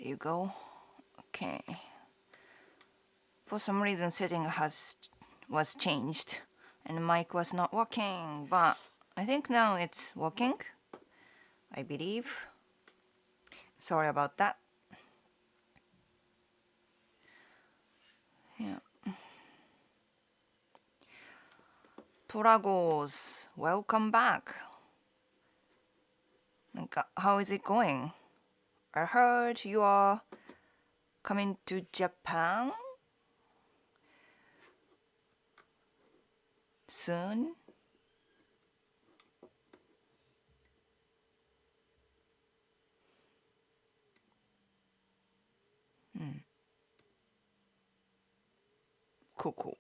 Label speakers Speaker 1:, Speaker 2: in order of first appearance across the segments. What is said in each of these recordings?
Speaker 1: you go. Okay. For some reason setting was changed and the mic was not working, but I think now it's working, I believe. Sorry about that. Yeah. Toragos, welcome back. How is it going? I heard you are coming to Japan soon. Cool.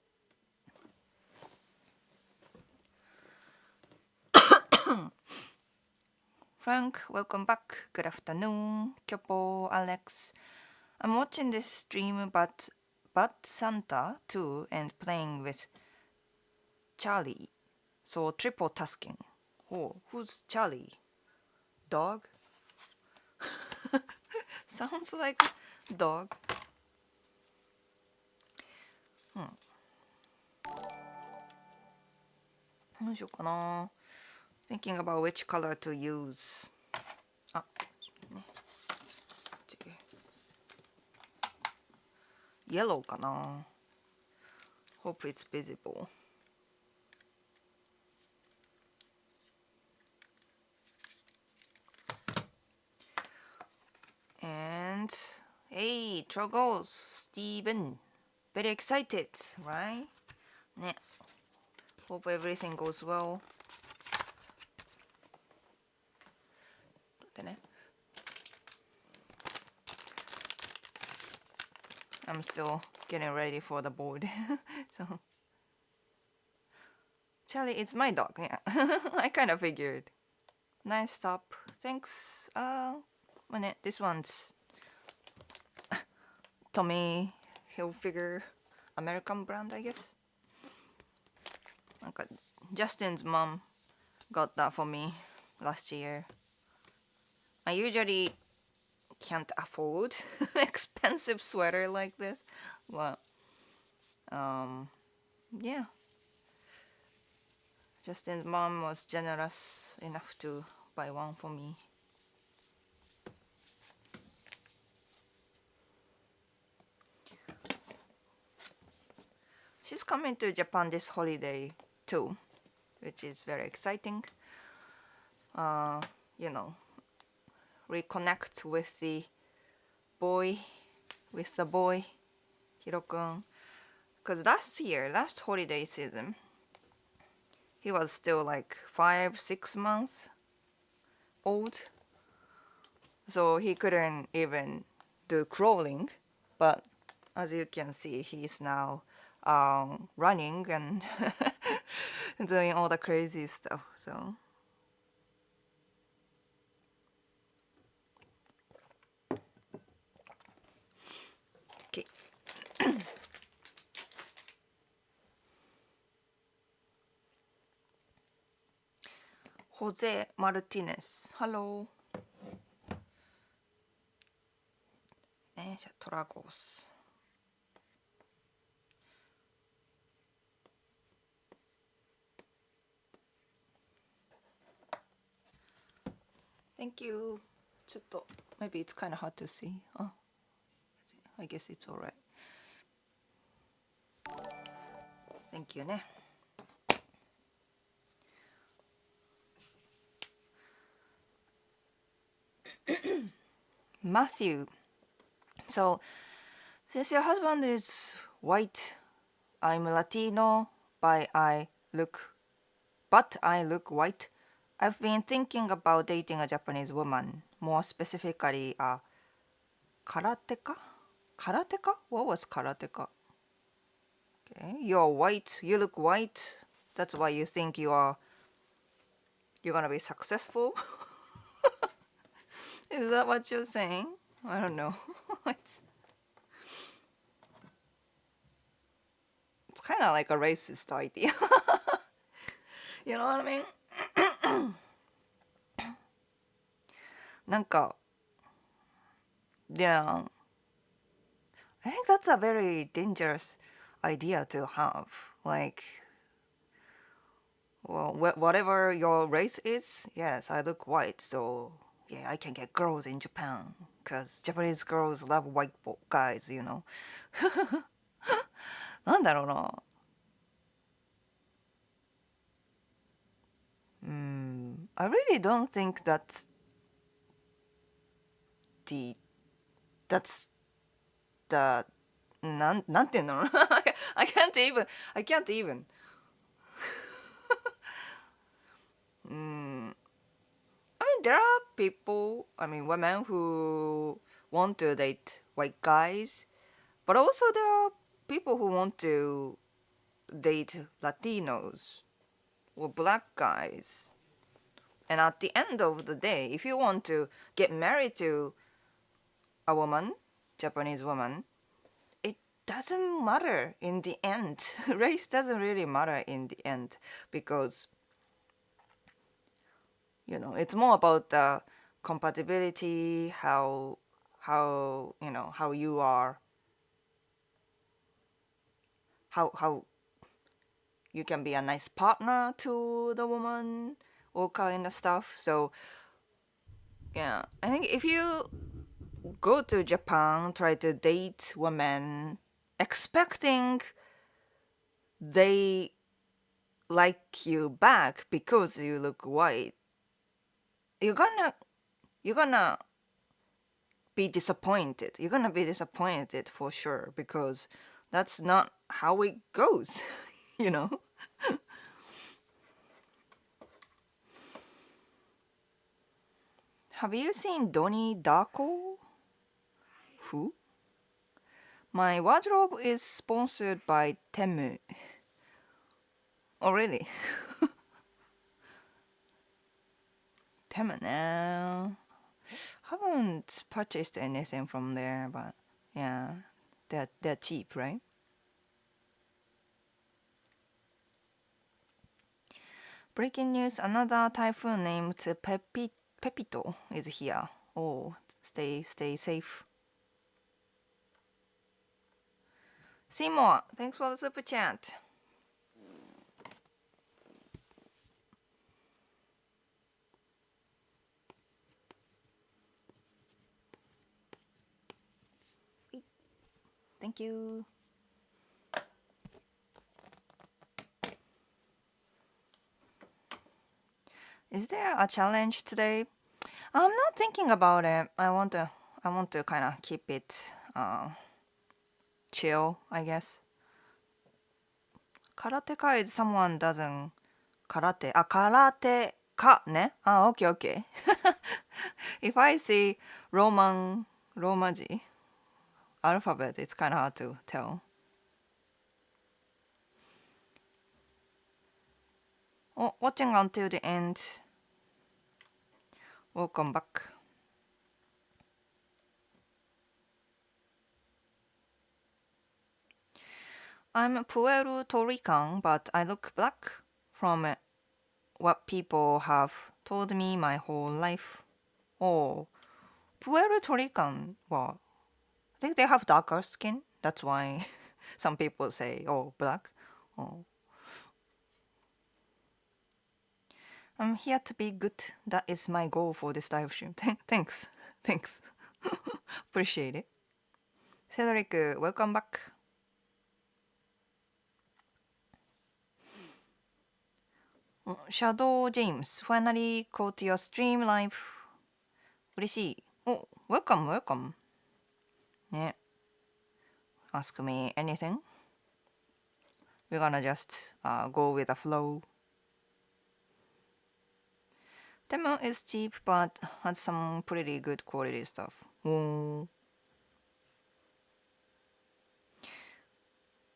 Speaker 1: Frank, welcome back. Good afternoon. Kyopo, Alex. I'm watching this stream but Santa too and playing with Charlie. So triple tasking. Oh, who's Charlie? Dog? Sounds like dog. Thinking about which color to use. Yellow かな? Hope it's visible. And hey, Trogos, Steven. Very excited, right? ね. Hope everything goes well. でね. I'm still getting ready for the board. So Charlie, it's my dog. Yeah. I kind of figured. Nice stop. Thanks. This one's Tommy Hilfiger American brand, I guess. Justin's mom got that for me last year. I usually can't afford expensive sweater like this, but yeah. Justin's mom was generous enough to buy one for me. She's coming to Japan this holiday too, which is very exciting. You know, reconnect with the boy, Hiro-kun. Because last holiday season, he was still like 5-6 months old. So he couldn't even do crawling. But as you can see, he's now running and doing all the crazy stuff. So okay. Jose Martinez, hello. Toragos. Thank you. Maybe it's kind of hard to see. Oh, I guess it's alright. Thank you, ne. Matthew. So, since your husband is white, I'm Latino, but I look white. I've been thinking about dating a Japanese woman, more specifically a karateka? Karateka? What was karateka? Okay, you're white, you look white. That's why you think you're gonna be successful? Is that what you're saying? I don't know. It's kind of like a racist idea. You know what I mean? なんか Yeah, I think that's a very dangerous idea to have. Like, well, whatever your race is, yes, I look white, so yeah, I can get girls in Japan because Japanese girls love white guys, you know. なんだろうな。I really don't think the that's the なんていうの I can't even I can't even I mean there are people I mean women who want to date white guys but also there are people who want to date Latinos or black guys and at the end of the day if you want to get married to a woman Japanese woman it doesn't matter in the end. Race doesn't really matter in the end because it's more about the compatibility, how you are, how you can be a nice partner to the woman, all kind of stuff. So yeah, I think if you go to Japan, try to date women, expecting they like you back because you look white, you're gonna you're gonna be disappointed. You're gonna be disappointed for sure because that's not how it goes, you know? Have you seen Donnie Darko? Who? My wardrobe is sponsored by Temu. Oh, really? Temu now. Haven't purchased anything from there, but yeah, they're cheap, right? Breaking news: another typhoon named Pepito is here. Oh, stay safe. Seymour, thanks for the super chat. Thank you. Is there a challenge today? I'm not thinking about it. I want to kind of keep it chill, I guess. Karateka is someone doesn't karate. Karateka ね. Ah, okay, okay. If I see Romaji alphabet, it's kind of hard to tell. Oh, watching until the end. Welcome back. I'm Puerto Rican, but I look black from what people have told me my whole life. Oh, Puerto Rican, well, I think they have darker skin. That's why some people say, oh, black. Oh. I'm here to be good. That is my goal for this live stream. Thanks. Thanks. Appreciate it. Cedric, welcome back. Shadow James, finally caught your stream live. 嬉しい。Oh, welcome, welcome. ね。Ask me anything. We're gonna just go with the flow. Temu is cheap but has some pretty good quality stuff. Oh,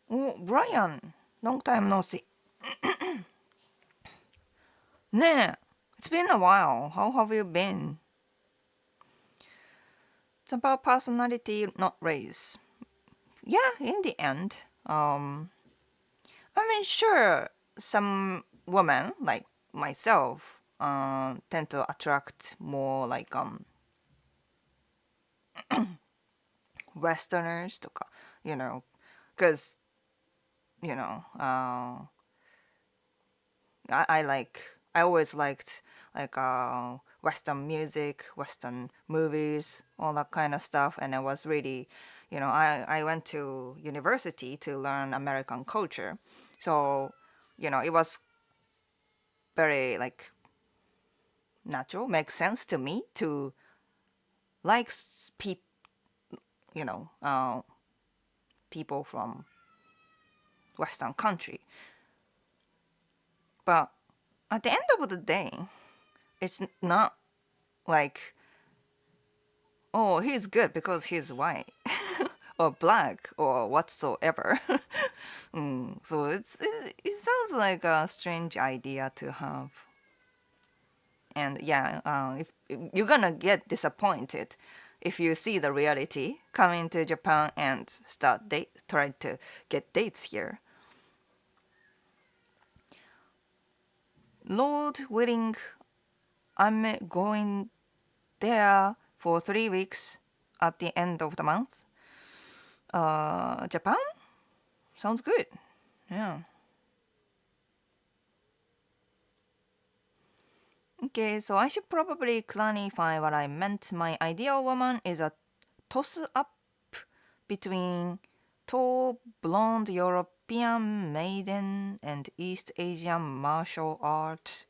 Speaker 1: Brian, long time no see. ねえ, it's been a while. How have you been? It's about personality, not race. Yeah, in the end. I mean, sure, some women like myself tend to attract more like Westerners とか、you know, because, you know, I always liked like Western music, Western movies, all that kind of stuff, and I was really, I went to university to learn American culture, so, it was very like natural, makes sense to me to like you know, people from Western country, but at the end of the day, it's not like, oh, he's good because he's white or black or whatsoever. So it sounds like a strange idea to have. And yeah, if you're gonna get disappointed if you see the reality coming to Japan and try to get dates here. Lord willing, I'm going there for 3 weeks at the end of the month. Japan? Sounds good. Yeah. Okay, so I should probably clarify what I meant. My ideal woman is a toss up between tall, blonde European maiden and East Asian martial art.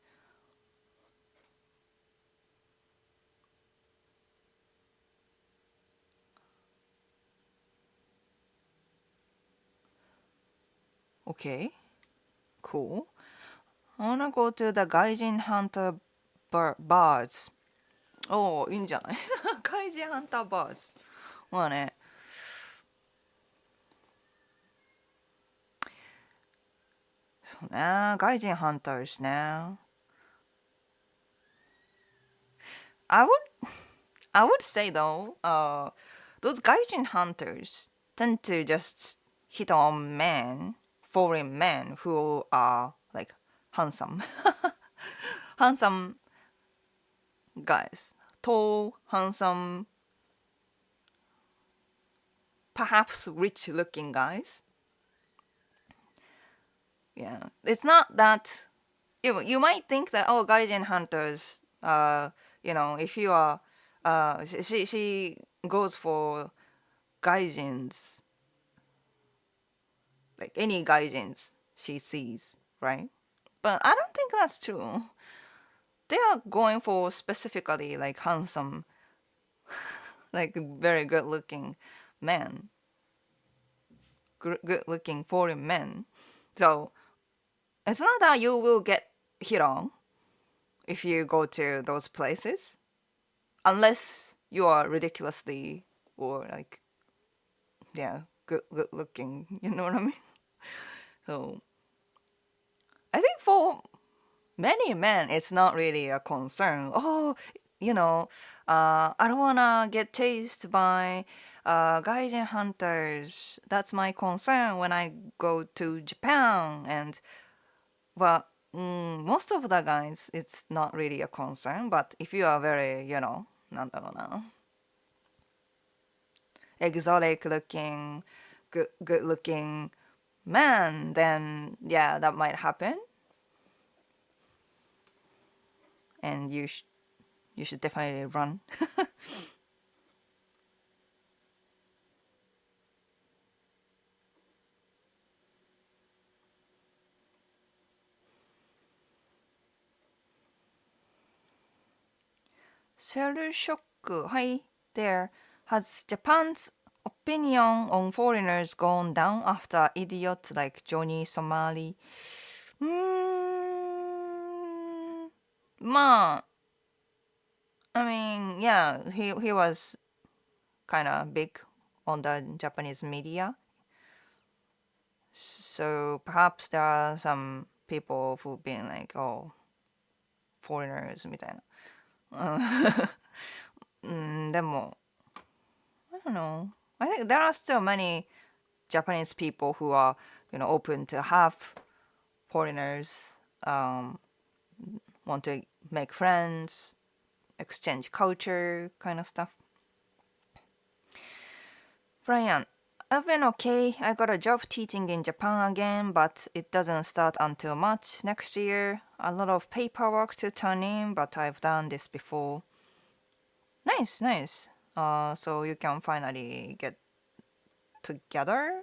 Speaker 1: Okay, cool. I wanna go to the Gaijin Hunter bars. おお、いいんじゃない怪人ハンターバーズ。まあね。そうね。外人ハンターですね。I would, I would say though, those Gaijin hunters tend to just hit on men, foreign men who are like handsome, handsome guys, tall, handsome, perhaps rich-looking guys. Yeah, it's not that you might think that, oh, Gaijin hunters, if you are, she goes for Gaijins, like any Gaijins she sees, right? But I don't think that's true. They are going for specifically like handsome, like very good looking men, good looking foreign men. So it's not that you will get hit on if you go to those places, unless you are ridiculously or like, yeah, good looking. You know what I mean? So I think for many men, it's not really a concern. Oh, I don't wanna get chased by gaijin hunters. That's my concern when I go to Japan. And well, most of the guys, it's not really a concern. But if you are very, なんだろうな, exotic looking, good looking man, then yeah, that might happen. And you should definitely run. セルショック Hi there. Has Japan's opinion on foreigners gone down after idiots like Johnny Somali? まあ I mean, yeah, he was kind of big on the Japanese media. So perhaps there are some people who've been like, oh, foreigners みたいな。でも I don't know. I think there are still many Japanese people who are, open to have foreigners, want to make friends, exchange culture kind of stuff. Brian, I've been okay. I got a job teaching in Japan again, but it doesn't start until March next year. A lot of paperwork to turn in, but I've done this before. Nice, nice. So you can finally get together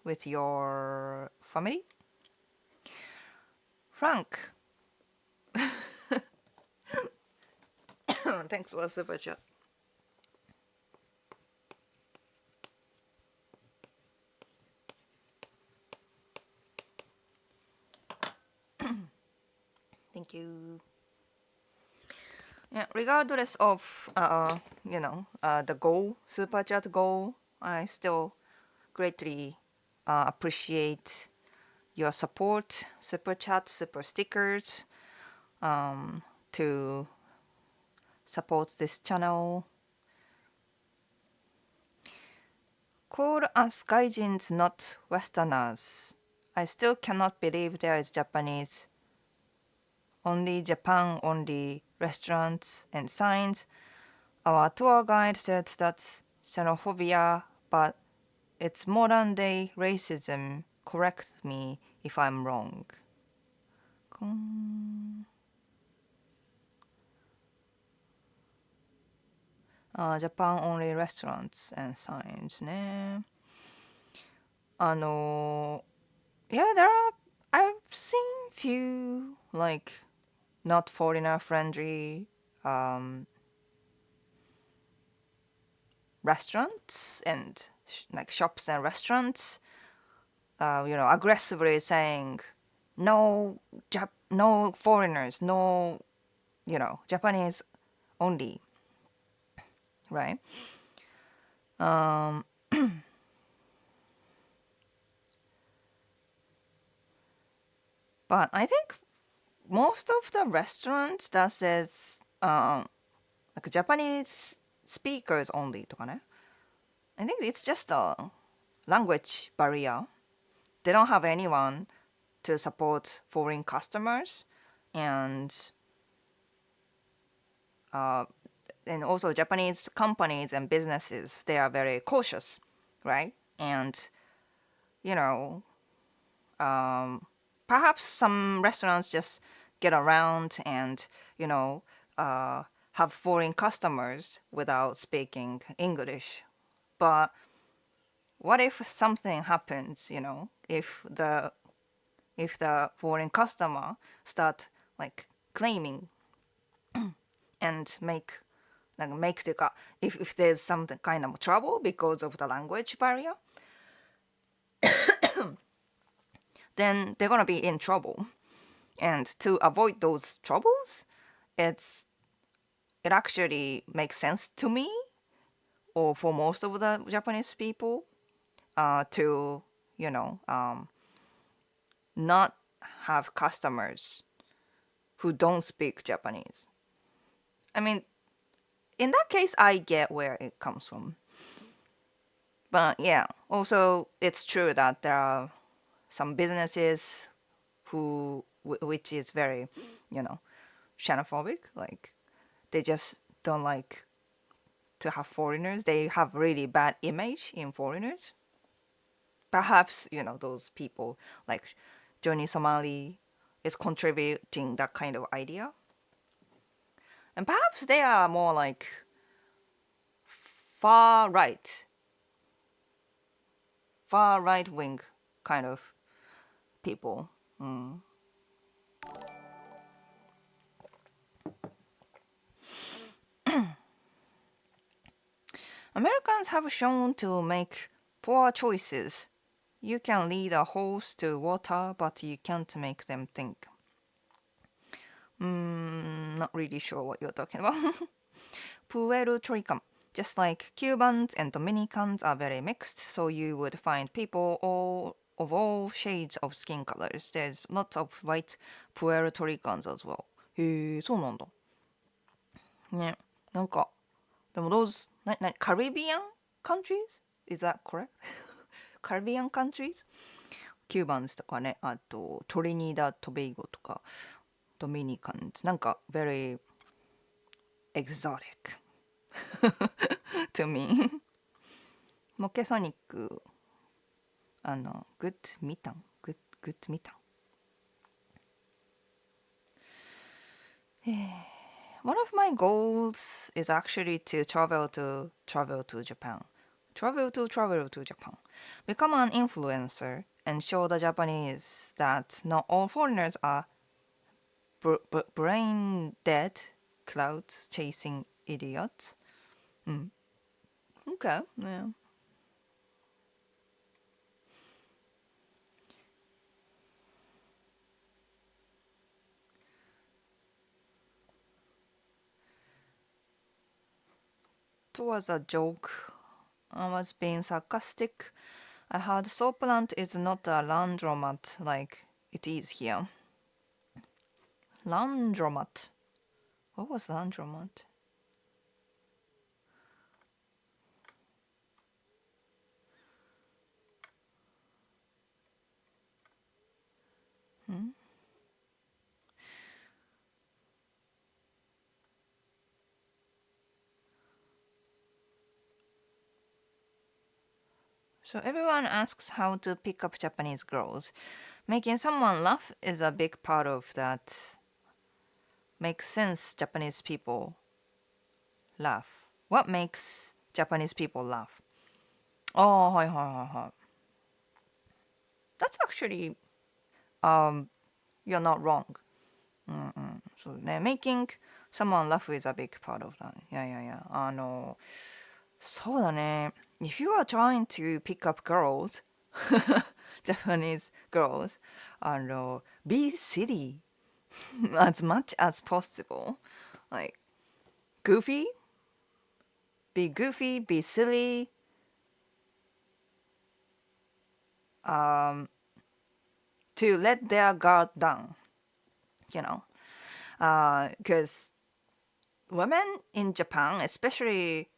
Speaker 1: with your family? Frank, thanks for the super chat. Thank you. Yeah, regardless of the goal, super chat goal, I still greatly appreciate your support, super chat, super stickers, to support this channel. Call us gaijins, not Westerners. I still cannot believe there is Japanese, only Japan only restaurants and signs. Our tour guide said that's xenophobia, but it's modern day racism. Correct me if I'm wrong. Japan only restaurants and signs ね。Yeah, I've seen few like not foreigner friendly restaurants and like shops and restaurants, aggressively saying no, no foreigners, no, Japanese only, right? Um, but I think most of the restaurants that says like Japanese speakers only とかね. I think it's just a language barrier. They don't have anyone to support foreign customers, and also Japanese companies and businesses, they are very cautious, right? And you know, perhaps some restaurants just get around and have foreign customers without speaking English. But what if something happens? If the foreign customer start like claiming and make the if there's some kind of trouble because of the language barrier, then they're gonna be in trouble. And to avoid those troubles, it actually makes sense to me, or for most of the Japanese people, to not have customers who don't speak Japanese. I mean, in that case, I get where it comes from. But yeah, also it's true that there are some businesses which is very, xenophobic. Like they just don't like to have foreigners. They have really bad image in foreigners. Perhaps those people like Johnny Somali is contributing that kind of idea, and perhaps they are more like far right wing kind of people. Americans have shown to make poor choices. You can lead a horse to water, but you can't make them think. Not really sure what you're talking about. Puerto Rican. Just like Cubans and Dominicans are very mixed, so you would find people of all shades of skin colors. There's lots of white Puerto Ricans as well. へえ、そうなんだ。ね。なんか、でも those Caribbean countries? Is that correct? Caribbean countries? キューバンズとかね、あとトリニダ・トベイゴとかドミニカンズ、なんか very exotic to me. モケソニックグッ見たんグッ見たんOne of my goals is actually to travel to Japan. Travel to Japan. Become an influencer and show the Japanese that not all foreigners are brain dead cloud chasing idiots. Okay, yeah. It was a joke. I was being sarcastic. I heard soap plant is not a laundromat like it is here. Laundromat. What was laundromat? So everyone asks how to pick up Japanese girls. Making someone laugh is a big part of that. Makes sense Japanese people laugh. What makes Japanese people laugh? ああ、はいはいはいはい。That's actually, you're not wrong. そうね。Making someone laugh is a big part of that. いやいやいや。そうだね。If you are trying to pick up girls, Japanese girls, be silly as much as possible. Like, goofy, be silly. To let their guard down, you know. Because women in Japan, especially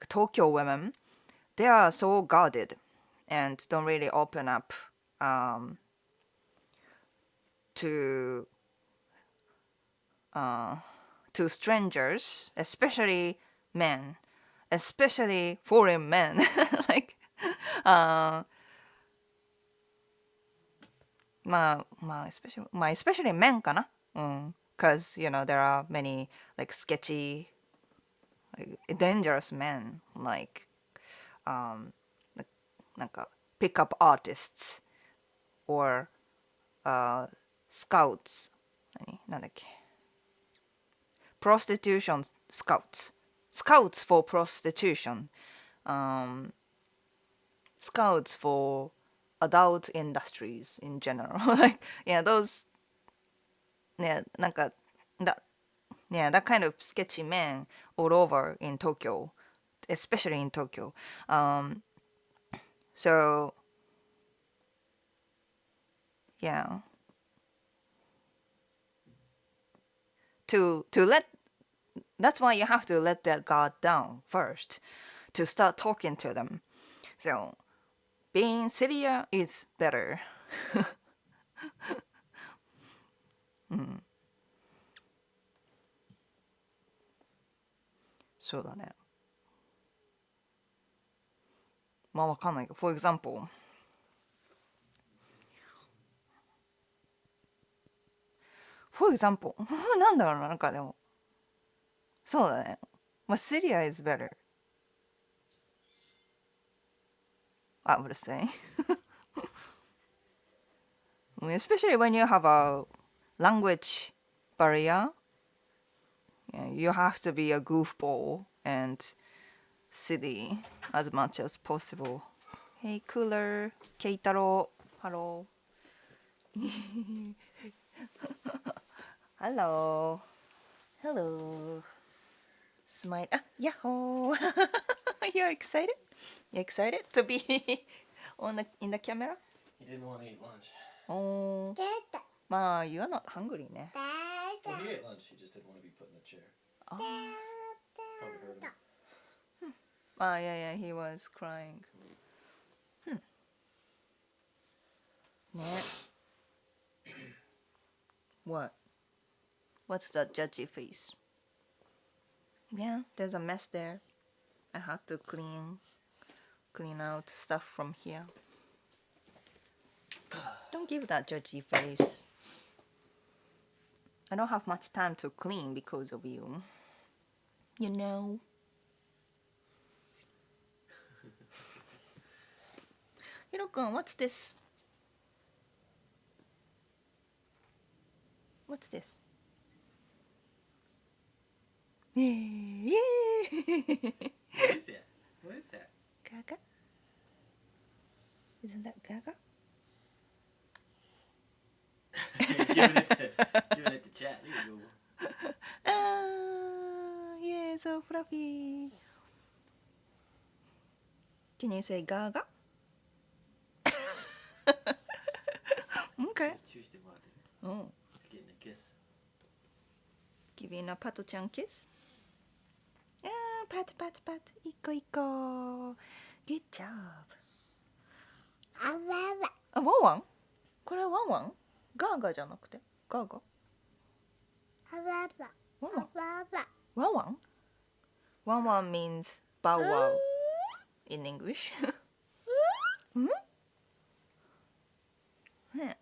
Speaker 1: Tokyo women, they are so guarded and don't really open up to to strangers, especially men, especially foreign men. Like, especially men かな。Because, there are many, like, sketchy, like, dangerous men, like, like, なんか pickup artists or scouts. なんだっけ prostitution scouts for prostitution, scouts for adult industries in general. Like, yeah, those, yeah, なんか yeah, that kind of sketchy men all over in Tokyo, especially in Tokyo. So yeah, to let that's why you have to let their guard down first to start talking to them. So being sillier is better. そうだね。まあわかんないけど、for example, for example, なんだろうな、なんかでも、そうだね。まあ、sillier is better, I would say. Especially when you have a language barrier, yeah, you have to be a goofball and silly as much as possible. Hey, cooler, Keitaro, hello. Hello. Hello. Smile. Ah, yahoo! You're excited? You excited to be in the camera?
Speaker 2: He didn't want to eat lunch.
Speaker 1: Oh. Ma, you're not hungry, ne?
Speaker 2: Well, he ate lunch. He just didn't want to be put in a chair.
Speaker 1: Oh.
Speaker 2: Probably heard him.
Speaker 1: Yeah, he was crying. Ne? What? What's that judgy face? Yeah, there's a mess there. I had to clean. clean out stuff from here. Don't give that judgy face. I don't have much time to clean because of you. You know. Hiro-kun, what's this? What's this? Yay!
Speaker 2: What is that? What is that?
Speaker 1: Gaga? Isn't that Gaga?
Speaker 2: giving it to chat. Here you go.
Speaker 1: Ah, yeah, so fluffy. Can you say Gaga? Okay.
Speaker 2: Tuesday morning.
Speaker 1: Oh,
Speaker 2: He's getting a kiss.
Speaker 1: giving a Pato-chan kiss. Ah, pat, pat, pat. Iko, iko. Good job.
Speaker 2: あわわ。
Speaker 1: あ、ワンワン？これはワンワン？ガーガーじゃなくてガーガー？
Speaker 2: あわわ。
Speaker 1: ワンワン？
Speaker 2: あわわ。
Speaker 1: ワンワン？ワンワン means bow wow in English. Hmm? Yeah,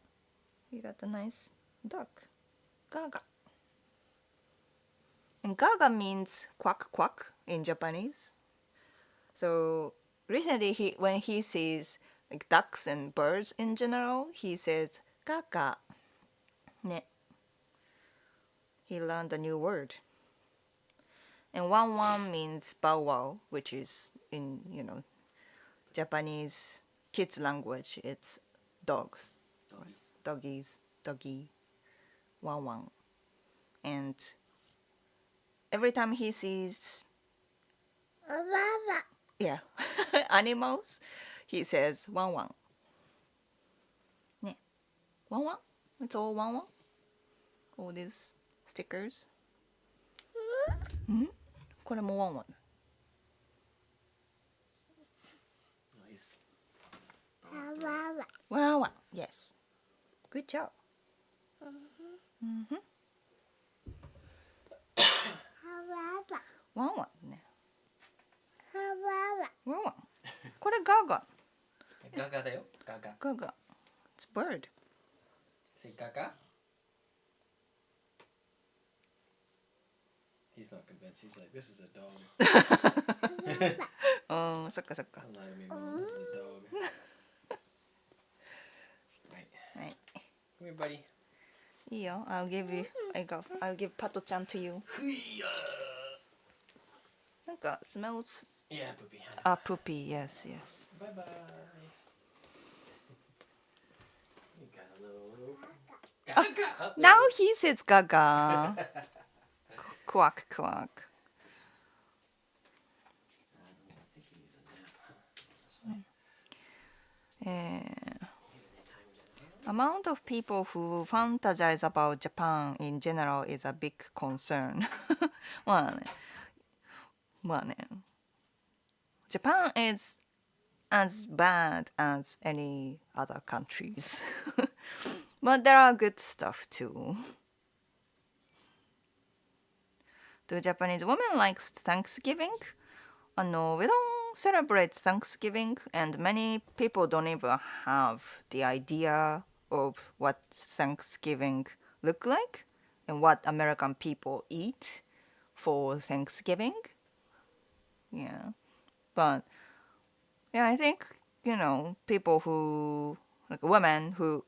Speaker 1: you got a nice duck. Gaga. And gaga means quack quack in Japanese. So recently when he sees like ducks and birds in general, he says gaga. Ne. He learned a new word. And wan wan means bow wow, which is in, Japanese kids language. It's dogs,
Speaker 2: Doggy.
Speaker 1: doggies, doggy, wan wan. And every time he sees,
Speaker 2: あわわ。
Speaker 1: yeah, animals, he says wan wan. Ne. Wan wan? It's all wan wan? All these stickers. これもワンワン。
Speaker 2: Nice. あわわ。
Speaker 1: ワンワン。Yes. Good job.
Speaker 2: あわわ。
Speaker 1: ワンワンね。
Speaker 2: あわわ。
Speaker 1: ワンワン。これガガ。
Speaker 2: ガガだよ。ガガ。
Speaker 1: ガガ。It's bird.
Speaker 2: Say ガガ。He's not convinced. He's like, this is a dog.
Speaker 1: そっかそっか。
Speaker 2: Don't lie to me, Mom. This is a dog. Right.
Speaker 1: はい。
Speaker 2: Come here, buddy.
Speaker 1: いいよ。I'll give パトちゃん to you. なんか smells
Speaker 2: Yeah, poopy.
Speaker 1: poopy. Yes, yes.
Speaker 2: Bye bye. You got a little. Gaga.
Speaker 1: Now he says gaga. Quack quack.
Speaker 2: I think he needs a nap.
Speaker 1: Amount of people who fantasize about Japan in general is a big concern. まあね。まあね。Japan is as bad as any other countries. But there are good stuff too. Do Japanese women like Thanksgiving? We don't celebrate Thanksgiving, and many people don't even have the idea of what Thanksgiving look like and what American people eat for Thanksgiving. Yeah. But yeah, I think, people who, like women who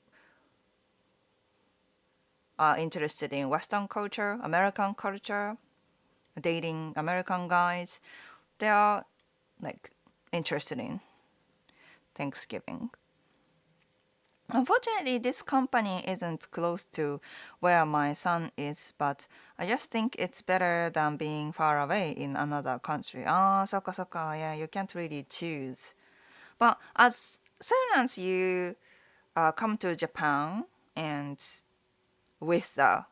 Speaker 1: are interested in Western culture, American culture, dating American guys, they are like interested in Thanksgiving. Unfortunately, this company isn't close to where my son is, but I just think it's better than being far away in another country. Ah, そっかそっか. Yeah, you can't really choose. But as soon as you come to Japan and with the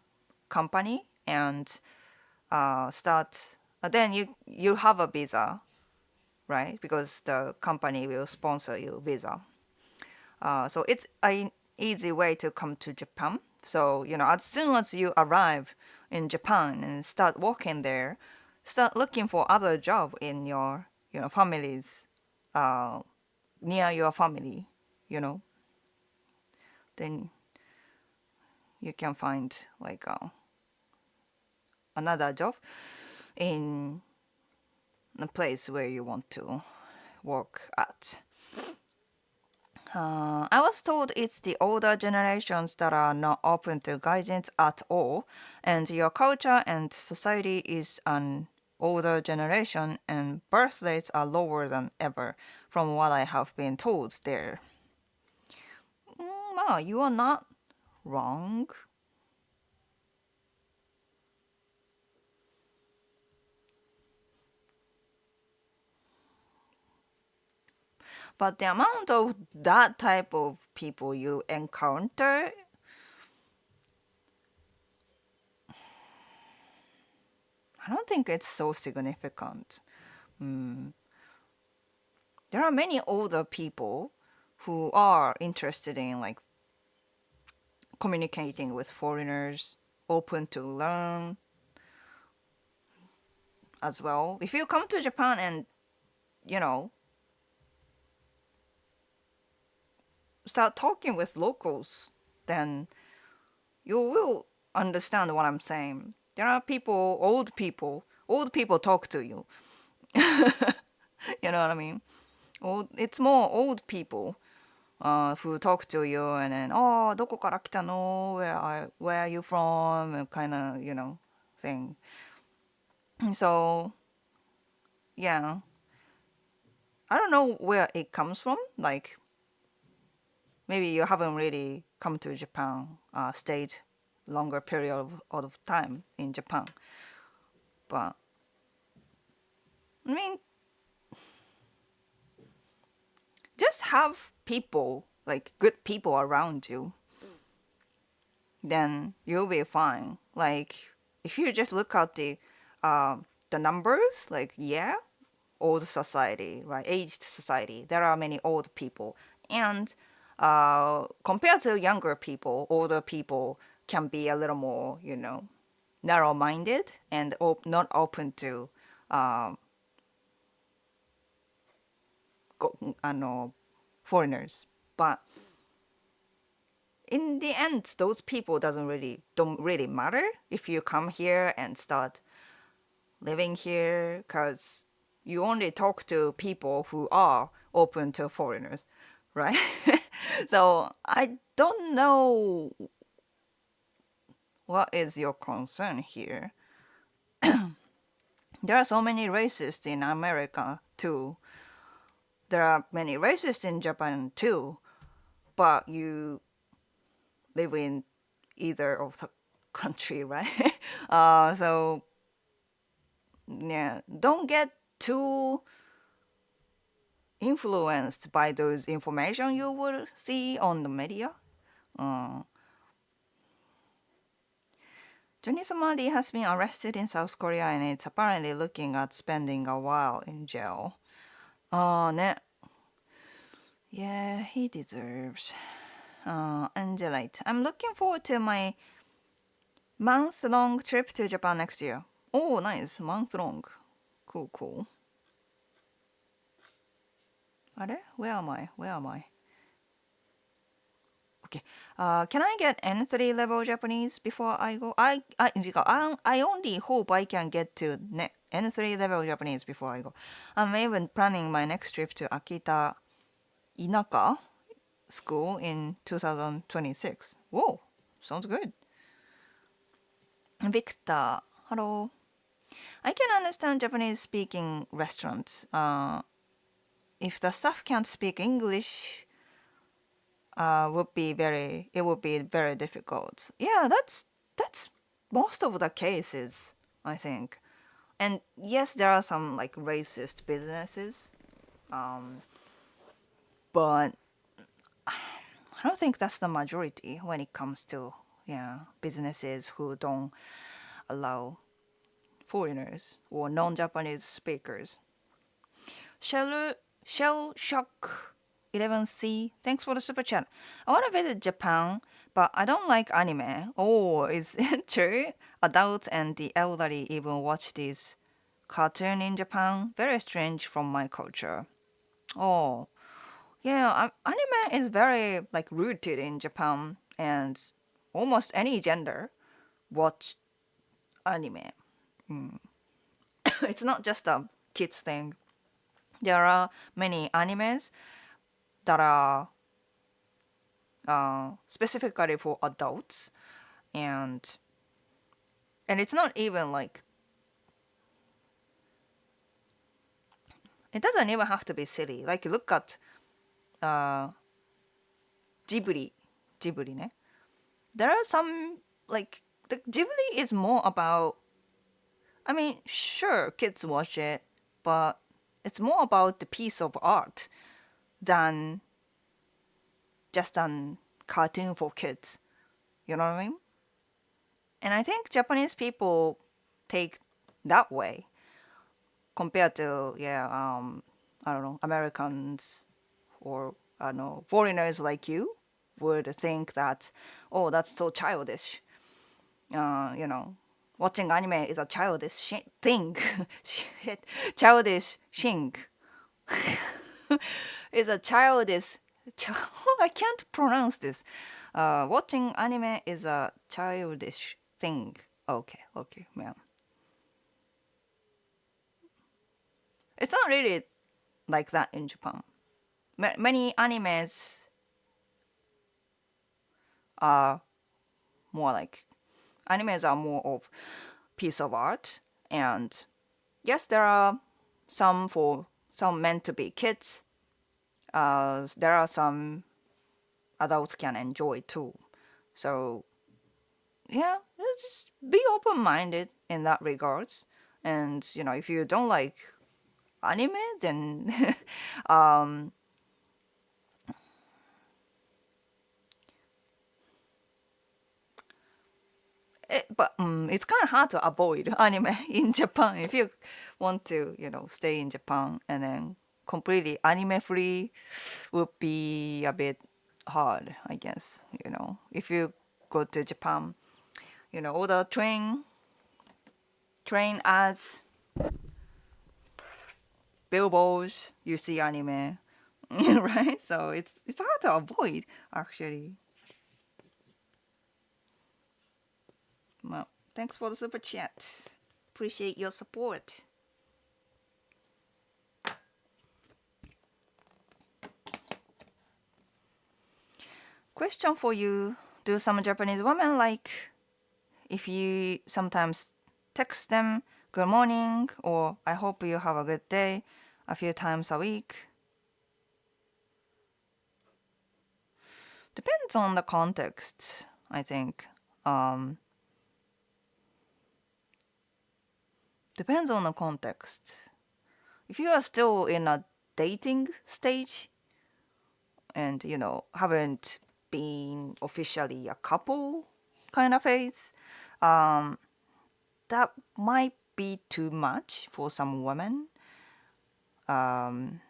Speaker 1: company and start, then you have a visa, right? Because the company will sponsor you visa. So it's an easy way to come to Japan. So, as soon as you arrive in Japan and start working there, start looking for other job in your, family's near your family, you know, then you can find like another job in a place where you want to work at. I was told it's the older generations that are not open to guidance at all, and your culture and society is an older generation, and birth rates are lower than ever, from what I have been told there. Well, you are not wrong. But the amount of that type of people you encounter, I don't think it's so significant. There are many older people who are interested in like communicating with foreigners, open to learn as well. If you come to Japan and, you know, start talking with locals, then you will understand what I'm saying. There are people, old people talk to you. You know what I mean? It's more old people who talk to you and then, oh, どこから来たの? Where are you from? Kind of, you know, thing. So, yeah. I don't know where it comes from. Like, maybe you haven't really come to Japan, stayed longer period of time in Japan. But, I mean, just have people, like good people around you, then you'll be fine. Like, if you just look at the numbers, like, yeah, old society, right? Aged society. There are many old people, and compared to younger people, older people can be a little more, you know, narrow-minded and not open to, foreigners. But in the end, those people don't really matter if you come here and start living here, because you only talk to people who are open to foreigners, right? So I don't know what is your concern here. There are so many racists in America too. There are many racists in Japan too, but you live in either of the country, right? So yeah, don't get too influenced by those information you will see on the media. Johnny Somali has been arrested in South Korea and it's apparently looking at spending a while in jail. Ne. Yeah, he deserves. Angelite, I'm looking forward to my month-long trip to Japan next year. Oh, nice. Month-long. Cool, cool. Where am I? Okay. Can I get N3 level Japanese before I go? I only hope I can get to N3 level Japanese before I go. I'm even planning my next trip to Akita Inaka school in 2026. Whoa, sounds good. Victor, hello. I can understand Japanese speaking restaurants. If the staff can't speak English, it would be very difficult. Yeah, that's most of the cases, I think. And yes, there are some like racist businesses, but I don't think that's the majority when it comes to businesses who don't allow foreigners or non-Japanese speakers. Shell Shock 11C, thanks for the super chat. I want to visit Japan, but I don't like anime. Oh, is it true? Adults and the elderly even watch this cartoon in Japan? Very strange from my culture. Oh, yeah, anime is very like rooted in Japan, and almost any gender watch anime. It's not just a kids thing. There are many animes that are specifically for adults, and it's not even like it doesn't even have to be silly. Like look at uh, Ghibli, Ghibli, ne? There are some like the Ghibli is more about. I mean, sure, kids watch it, but it's more about the piece of art than just an cartoon for kids. You know what I mean? And I think Japanese people take that way compared to I don't know, Americans or I don't know, foreigners like you would think that, oh, that's so childish. You know, watching anime is a childish thing. Shit, childish thing. Is a childish. I can't pronounce this. Watching anime is a childish thing. Okay, okay, yeah. It's not really like that in Japan. Many animes are more like animes are more of piece of art, and yes, there are some meant to be kids. There are some adults can enjoy too. So yeah, just be open minded in that regards. And you know, if you don't like anime, then um, it's kind of hard to avoid anime in Japan if you want to, you know, stay in Japan and then completely anime free would be a bit hard, I guess. You know, if you go to Japan, you know, all the train ads, billboards, you see anime, right? So it's hard to avoid actually. Well, thanks for the super chat. Appreciate your support. Question for you. Do some Japanese women like if you sometimes text them good morning or I hope you have a good day a few times a week? Depends on the context, I think. Um, Depends on the context. If you are still in a dating stage and you know haven't been officially a couple kind of phase, um, that might be too much for some women. Um,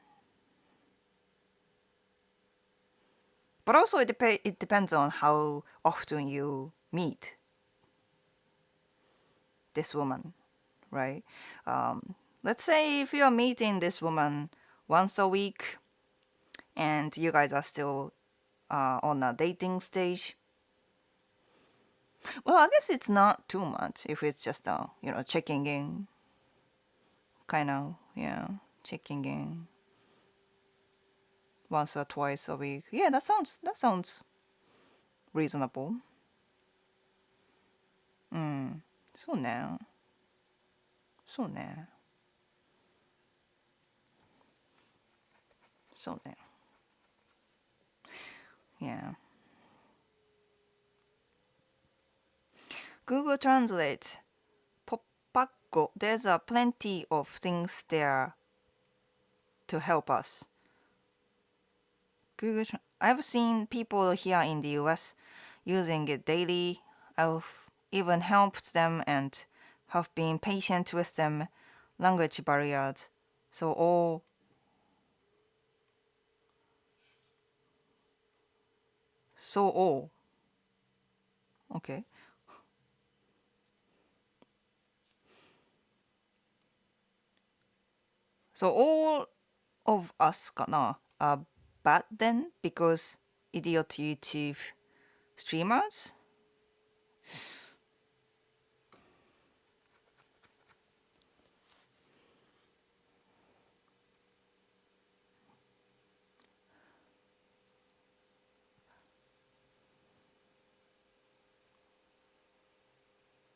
Speaker 1: but also it depends on how often you meet this woman, right? Let's say if you are meeting this woman once a week and you guys are still on a dating stage. Well, I guess it's not too much if it's just you know checking in, kind of yeah, checking in once or twice a week. Yeah, that sounds reasonable. うん、そうね、そうね、そうね。Yeah. Google Translate. Popakko. There's plenty of things there to help us. I've seen people here in the US using it daily. I've even helped them and have been patient with them. Language barriers. So all so all. Okay. So all of us かな are bad then because idiot YouTube streamers?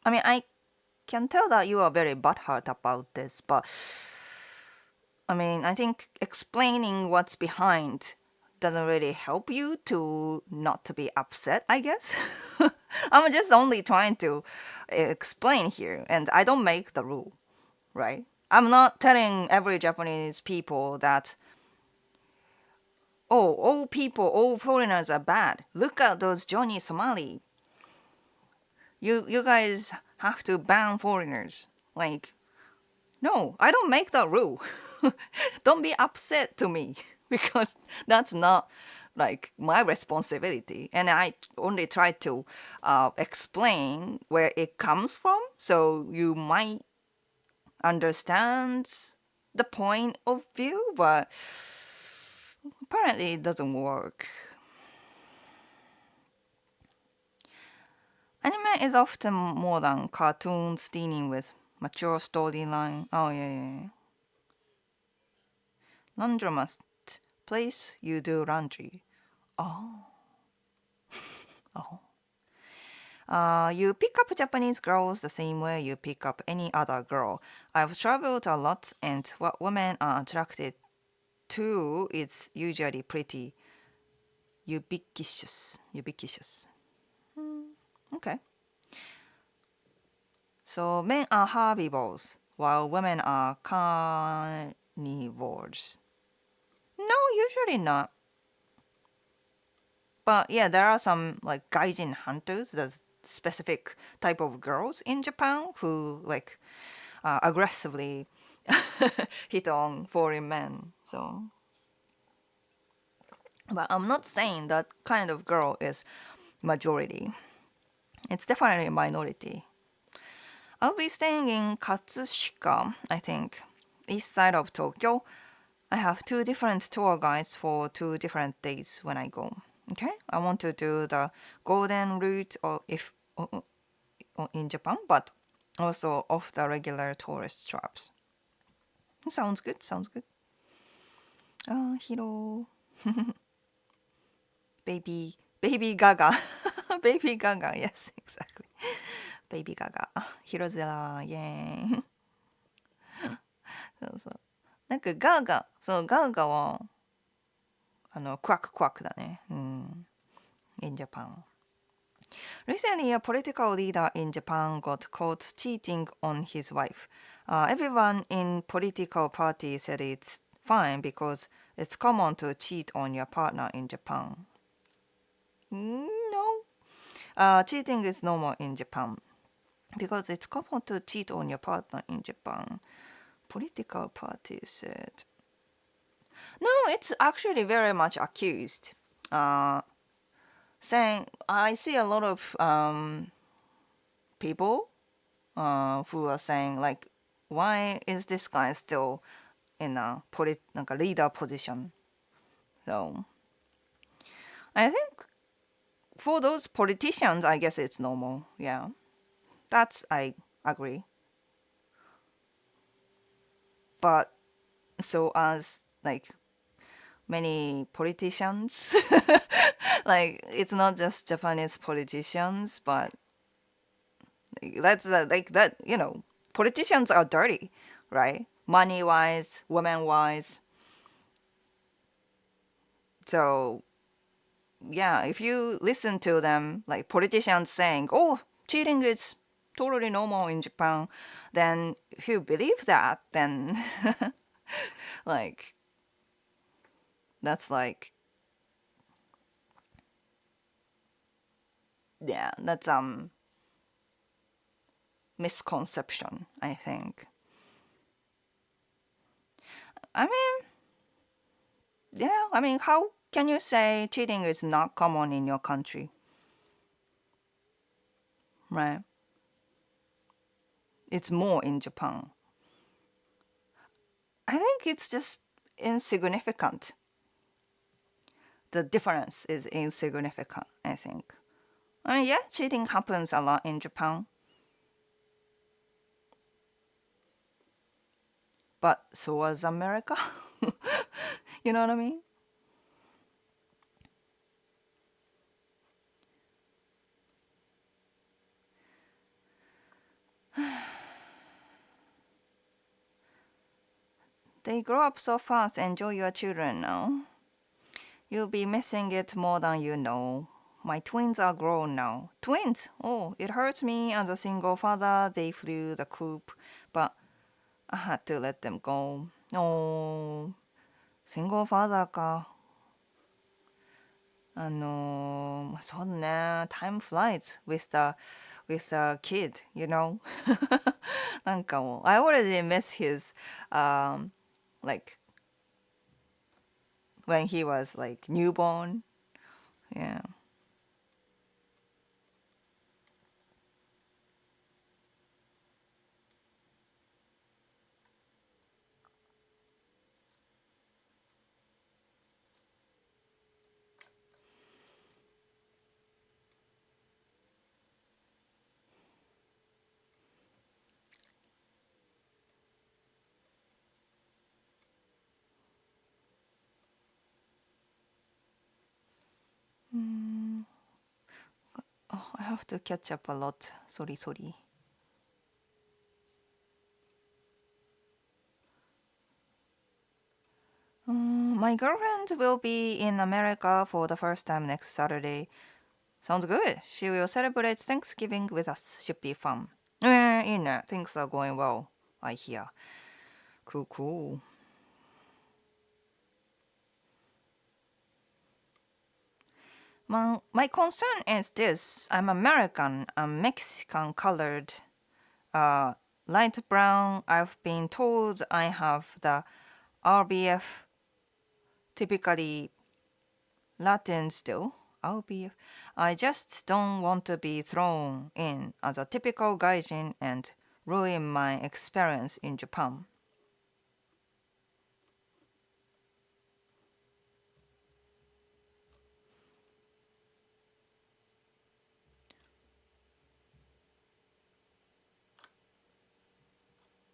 Speaker 1: I mean, I can tell that you are very butthurt about this, but I mean, I think explaining what's behind doesn't really help you to not to be upset, I guess. I'm just only trying to explain here, and I don't make the rule, right? I'm not telling every Japanese people that, oh, all people, all foreigners are bad. Look at those Johnny Somali. You guys have to ban foreigners. Like, no, I don't make that rule. Don't be upset to me because that's not like my responsibility. And I only try to explain where it comes from so you might understand the point of view, but apparently it doesn't work. Anime is often more than cartoons dealing with mature storyline. Oh yeah, yeah, yeah. Laundromat place you do laundry. Oh, oh. You pick up Japanese girls the same way you pick up any other girl. I've traveled a lot, and what women are attracted to is usually pretty ubiquitous. Ubiquitous. Okay. So men are herbivores, while women are carnivores. No, usually not. But yeah, there are some like gaijin hunters, there's specific type of girls in Japan who like aggressively hit on foreign men. So, but I'm not saying that kind of girl is majority. It's definitely a minority. I'll be staying in Katsushika, I think, east side of Tokyo. I have two different tour guides for 2 different days when I go. Okay, I want to do the golden route or if in Japan, but also off the regular tourist traps. Sounds good. Sounds good. Hiro, baby Gaga, baby Gaga. Yes, exactly. Baby Gaga. Hirozera, yay. そうそう。なんかガーガ、そう、ガーガは、クワククワクだね。うん。in Japan. Recently, a political leader in Japan got caught cheating on his wife. Everyone in political party said it's fine because it's common to cheat on your partner in Japan. No, cheating is normal in Japan because it's common to cheat on your partner in Japan. Political party said. No, it's actually very much accused. Saying I see a lot of people who are saying like, why is this guy still in a like a leader position? So I think for those politicians, I guess it's normal. Yeah, that's I agree. But so as like many politicians, like it's not just Japanese politicians, but that's like that. Politicians are dirty, right? Money wise, women wise. So yeah, if you listen to them, like politicians saying, "Oh, cheating is totally normal in Japan," then if you believe that, then like that's like yeah, that's misconception, I think. I mean, yeah, I mean, how can you say cheating is not common in your country? Right? It's more in Japan. I think it's just insignificant. The difference is insignificant, I think. Yeah, cheating happens a lot in Japan. But so was America. You know what I mean? They grow up so fast. Enjoy your children now. You'll be missing it more than you know. My twins are grown now. Twins! Oh, it hurts me as a single father. They flew the coop, but I had to let them go. Oh, single father か。そうね。Time flies with a kid, you know? なんかもう、I already miss his, like, when he was like newborn. Yeah. Oh, I have to catch up a lot. Sorry, sorry. My girlfriend will be in America for the first time next Saturday. Sounds good. She will celebrate Thanksgiving with us. Should be fun. いいね. Things are going well, I hear. Cool, cool. My concern is this. I'm American. I'm Mexican colored. Uh, Light brown. I've been told I have the RBF, typically Latin still. RBF. I just don't want to be thrown in as a typical gaijin and ruin my experience in Japan.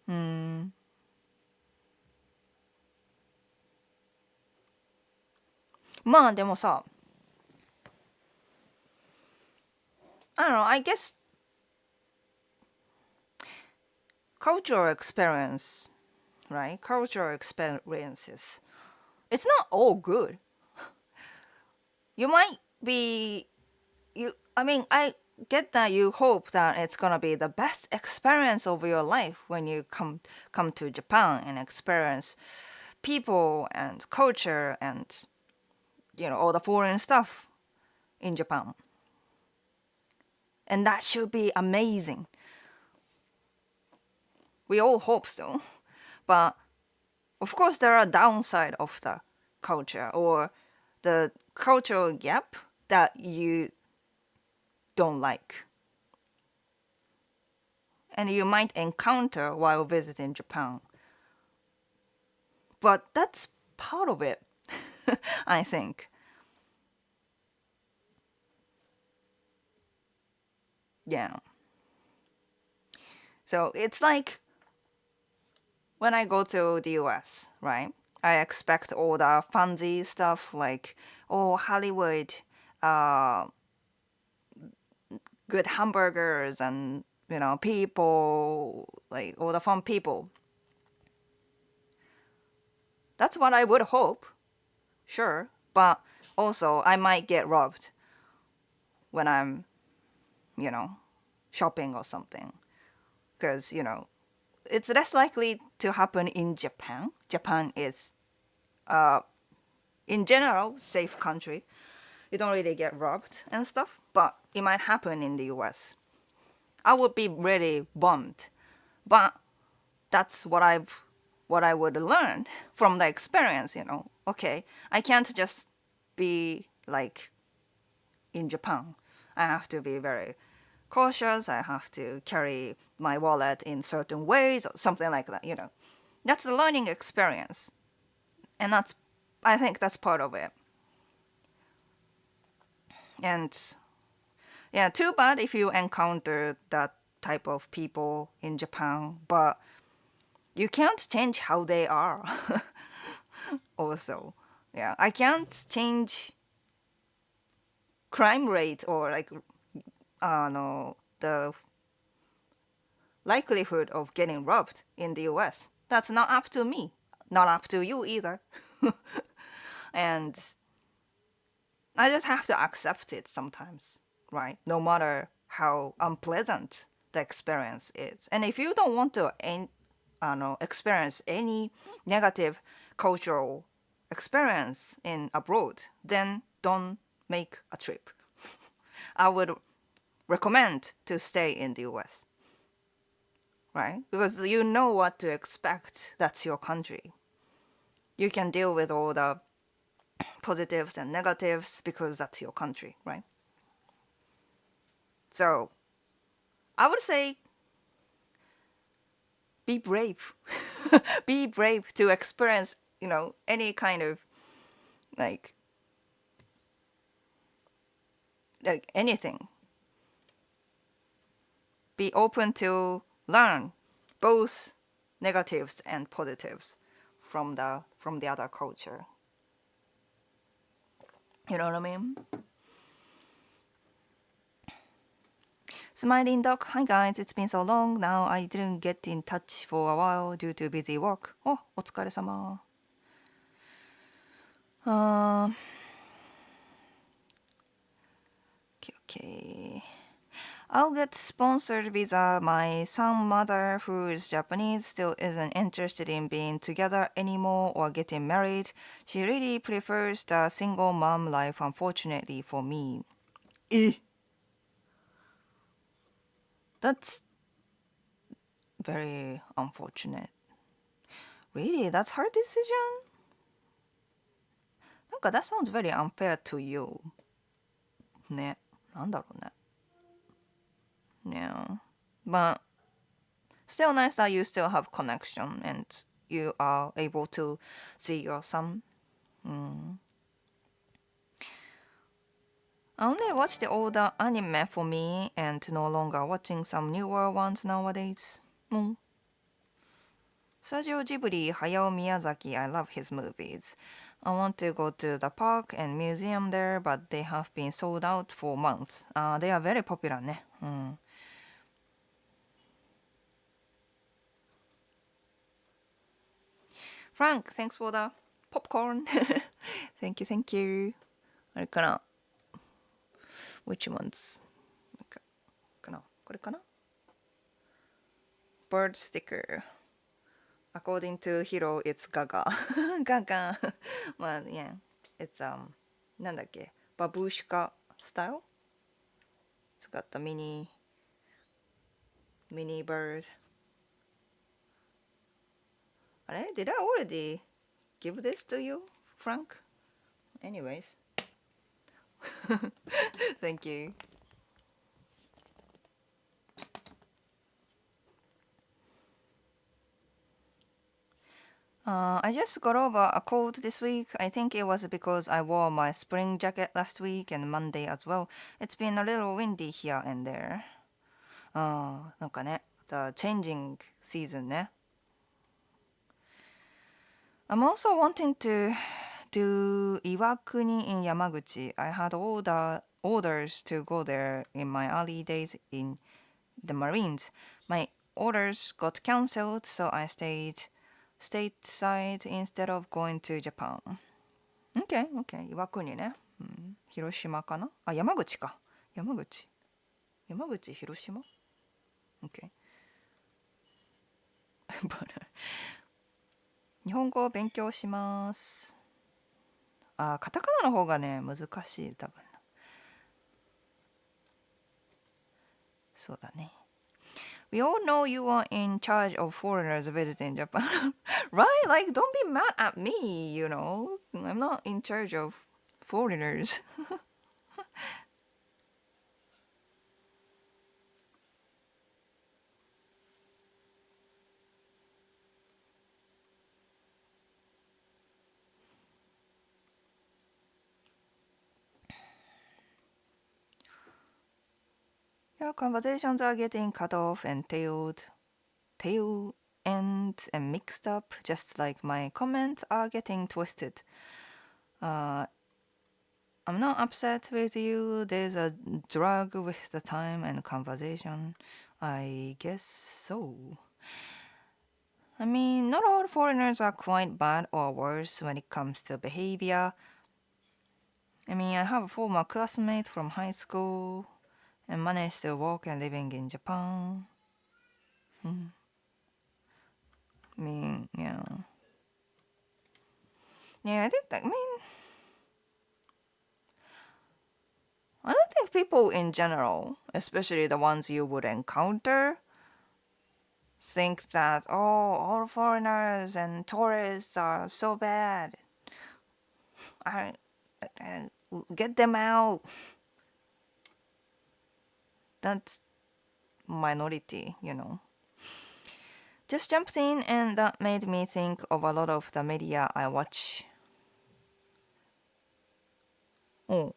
Speaker 1: Hmm. まあでもさ、I don't know, I guess cultural experience, right? Cultural experiences. It's not all good. You might be I mean, I get that you hope that it's gonna be the best experience of your life when you come to Japan and experience people and culture and all the foreign stuff in Japan. And that should be amazing. We all hope so. But of course there are downside of the culture or the cultural gap that you don't like. And you might encounter while visiting Japan. But that's part of it, I think. Yeah. So it's like when I go to the US, right? I expect all the fancy stuff like, oh, Hollywood, uh, good hamburgers and, people, like all the fun people. That's what I would hope, sure. But also, I might get robbed when I'm, you know, shopping or something. Because, it's less likely to happen in Japan. Japan is, in general, safe country. You don't really get robbed and stuff, but it might happen in the US. I would be really bummed, but that's what I would learn from the experience. Okay, I can't just be like in Japan. I have to be very cautious. I have to carry my wallet in certain ways or something like that. That's the learning experience. And I think that's part of it. And yeah, too bad if you encounter that type of people in Japan, but you can't change how they are. Also, yeah, I can't change crime rate or like no the likelihood of getting robbed in the US. That's not up to me, not up to you either. And I just have to accept it sometimes, right? No matter how unpleasant the experience is. And if you don't want to experience any negative cultural experience in abroad, then don't make a trip. I would recommend to stay in the US, right? Because you know what to expect. That's your country. You can deal with all the positives and negatives because that's your country, right? So I would say be brave. Be brave to experience, any kind of like anything. Be open to learn both negatives and positives from the other culture. You know what I mean? Smiling Duck, hi guys, it's been so long now. I didn't get in touch for a while due to busy work. Oh, お疲れ様。Okay, okay. I'll get sponsored visa. My son mother, who is Japanese, still isn't interested in being together anymore or getting married. She really prefers the single mom life, unfortunately for me. Eh. That's very unfortunate. Really? That's her decision? なんか that sounds very unfair to you. ね。なんだろうね。Yeah. But still nice that you still have connection and you are able to see your son. I only watch the older anime for me and no longer watching some newer ones nowadays. スタジオジブリ、Hayao Miyazaki, I love his movies. I want to go to the park and museum there, but they have been sold out for months. They are very popular ね。Frank, thanks for the popcorn. Thank you, thank you. あれかな Which ones? かなこれかな Bird sticker. According to Hiro, it's Gaga. Gaga. まあ、yeah. It's, なんだっけバブーシカスタイル使ったミニ bird. あれ Did I already give this to you, Frank? Anyways. Thank you. I just got over a cold this week. I think it was because I wore my spring jacket last week and Monday as well. It's been a little windy here and there. なんかね、the changing season ね。I'm also wanting to do Iwakuni in Yamaguchi. I had all the orders to go there in my early days in the Marines. My orders got cancelled, so I stayed stateside instead of going to Japan. Okay, okay. 岩国ね。広島かなあ、山口か。山口、広島 ?Okay. 日本語を勉強します。カタカナの方がね、難しい、多分。そうだね。We all know you are in charge of foreigners visiting Japan. Right? Like, don't be mad at me, you know? I'm not in charge of foreigners. Your conversations are getting cut off and tail end and mixed up, just like my comments are getting twisted. Uh, I'm not upset with you. There's a drag with the time and conversation. I guess so. I mean, not all foreigners are quite bad or worse when it comes to behavior. I mean, I have a former classmate from high school and managed to work and living in Japan. I mean, yeah. Yeah, I don't think people in general, especially the ones you would encounter, think that, oh, all foreigners and tourists are so bad. I, I get them out. That's minority. Just jumped in and that made me think of a lot of the media I watch. Oh,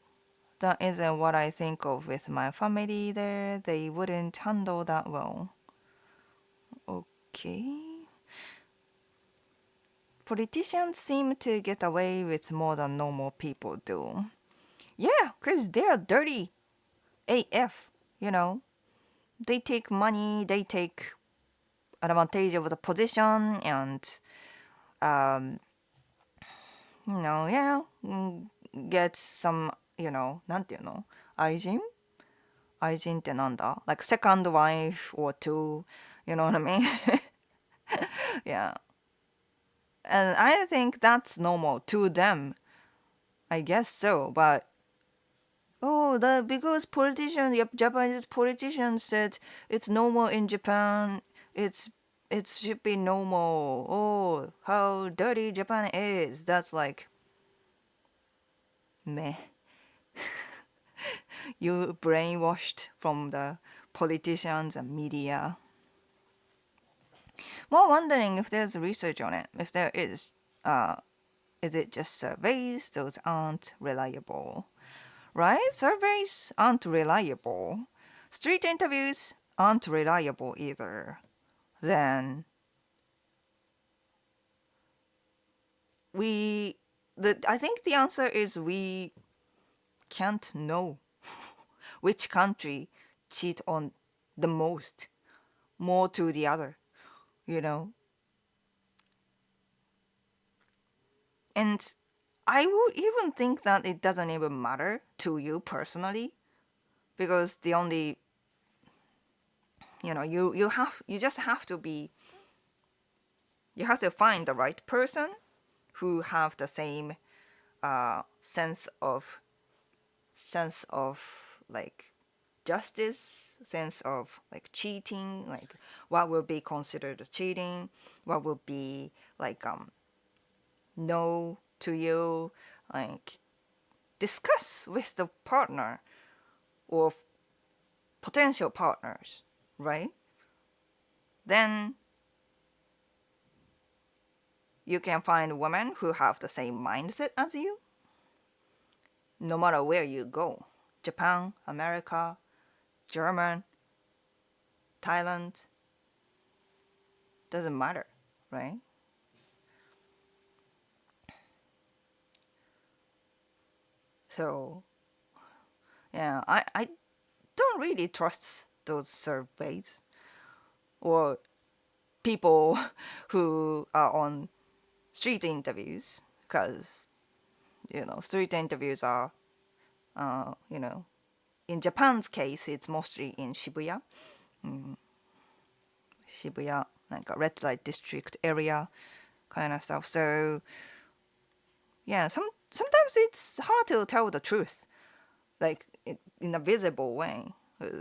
Speaker 1: that isn't what I think of with my family there. They wouldn't handle that well. Okay. Politicians seem to get away with more than normal people do. Yeah, 'cause they're dirty AF, you know. They take money, they take advantage of the position and um yeah, get some, なんていうの愛人ってなんだ like second wife or two, you know what I mean? Yeah. And I think that's normal to them. I guess so, but oh, that because politicians, yep, Japanese politicians said it's normal in Japan. It's it should be normal. Oh, how dirty Japan is. That's like meh. You brainwashed from the politicians and media. More wondering if there's research on it. If there is it just surveys? Those aren't reliable. Right? Surveys aren't reliable. Street interviews aren't reliable either. Then I think the answer is we can't know which country cheat on the most, more to the other, you know. And I would even think that it doesn't even matter to you personally, because the only you just have to be you have to find the right person who have the same sense of like justice, sense of like cheating, like what will be considered cheating, what will be like no to you, like discuss with the partner or potential partners, right? Then you can find women who have the same mindset as you, no matter where you go. Japan, America, German, Thailand, doesn't matter, right? So, yeah, I don't really trust those surveys or people who are on street interviews because, street interviews are, uh, you know, in Japan's case, it's mostly in Shibuya, like a red light district area kind of stuff. So, yeah, sometimes it's hard to tell the truth, like in a visible way.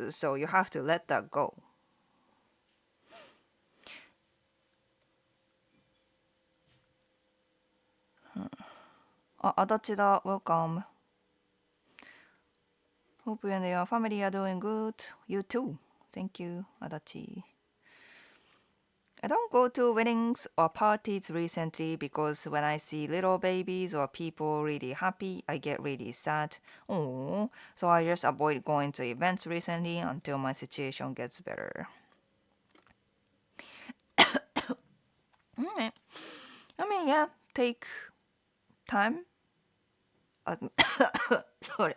Speaker 1: So you have to let that go. Adachida, welcome. Hope you and your family are doing good. You too. Thank you, Adachi. I don't go to weddings or parties recently because when I see little babies or people really happy, I get really sad. Oh, so I just avoid going to events recently until my situation gets better. Mm, I mean, yeah, take time. As, sorry,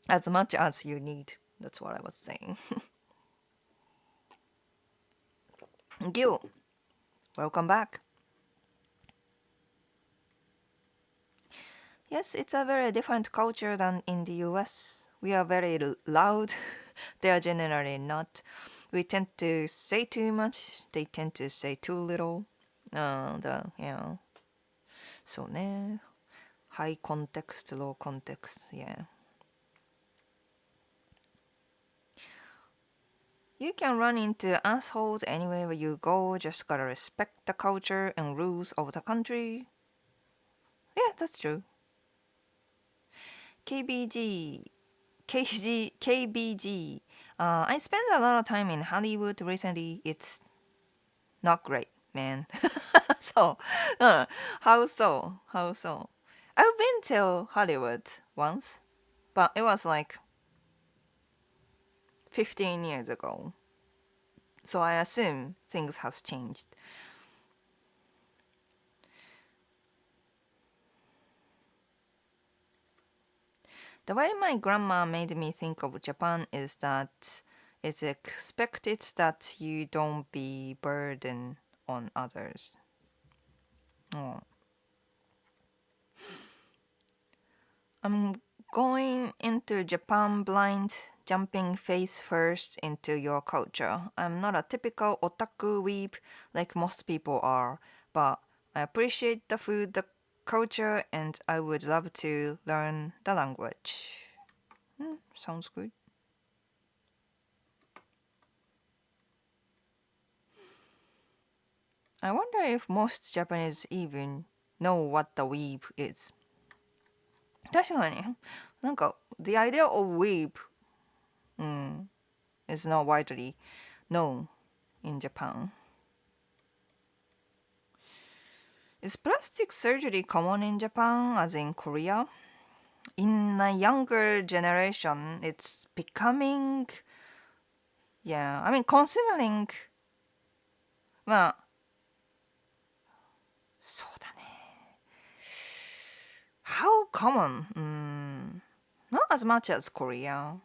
Speaker 1: as much as you need. That's what I was saying. Gil, welcome back. Yes, it's a very different culture than in the US. We are very loud. They are generally not. We tend to say too much. They tend to say too little. So ne. High context, low context, yeah. You can run into assholes anywhere you go. Just gotta respect the culture and rules of the country. Yeah, that's true. KBG, KBG. I spent a lot of time in Hollywood recently. It's not great, man. so, how so? How so? I've been to Hollywood once, but it was like 15 years ago. So I assume things has changed. The way my grandma made me think of Japan is that it's expected that you don't be burden on others. Oh. I'm going into Japan blind, jumping face first into your culture. I'm not a typical otaku weeb like most people are, but I appreciate the food, the culture, and I would love to learn the language. Sounds good. I wonder if most Japanese even know what the weeb is. 確かに、なんか the idea of weeb, is not widely known in Japan. Is plastic surgery common in Japan as in Korea? In a younger generation, it's becoming, yeah, I mean, considering, まあ、そうだね。How common? Not as much as Korea.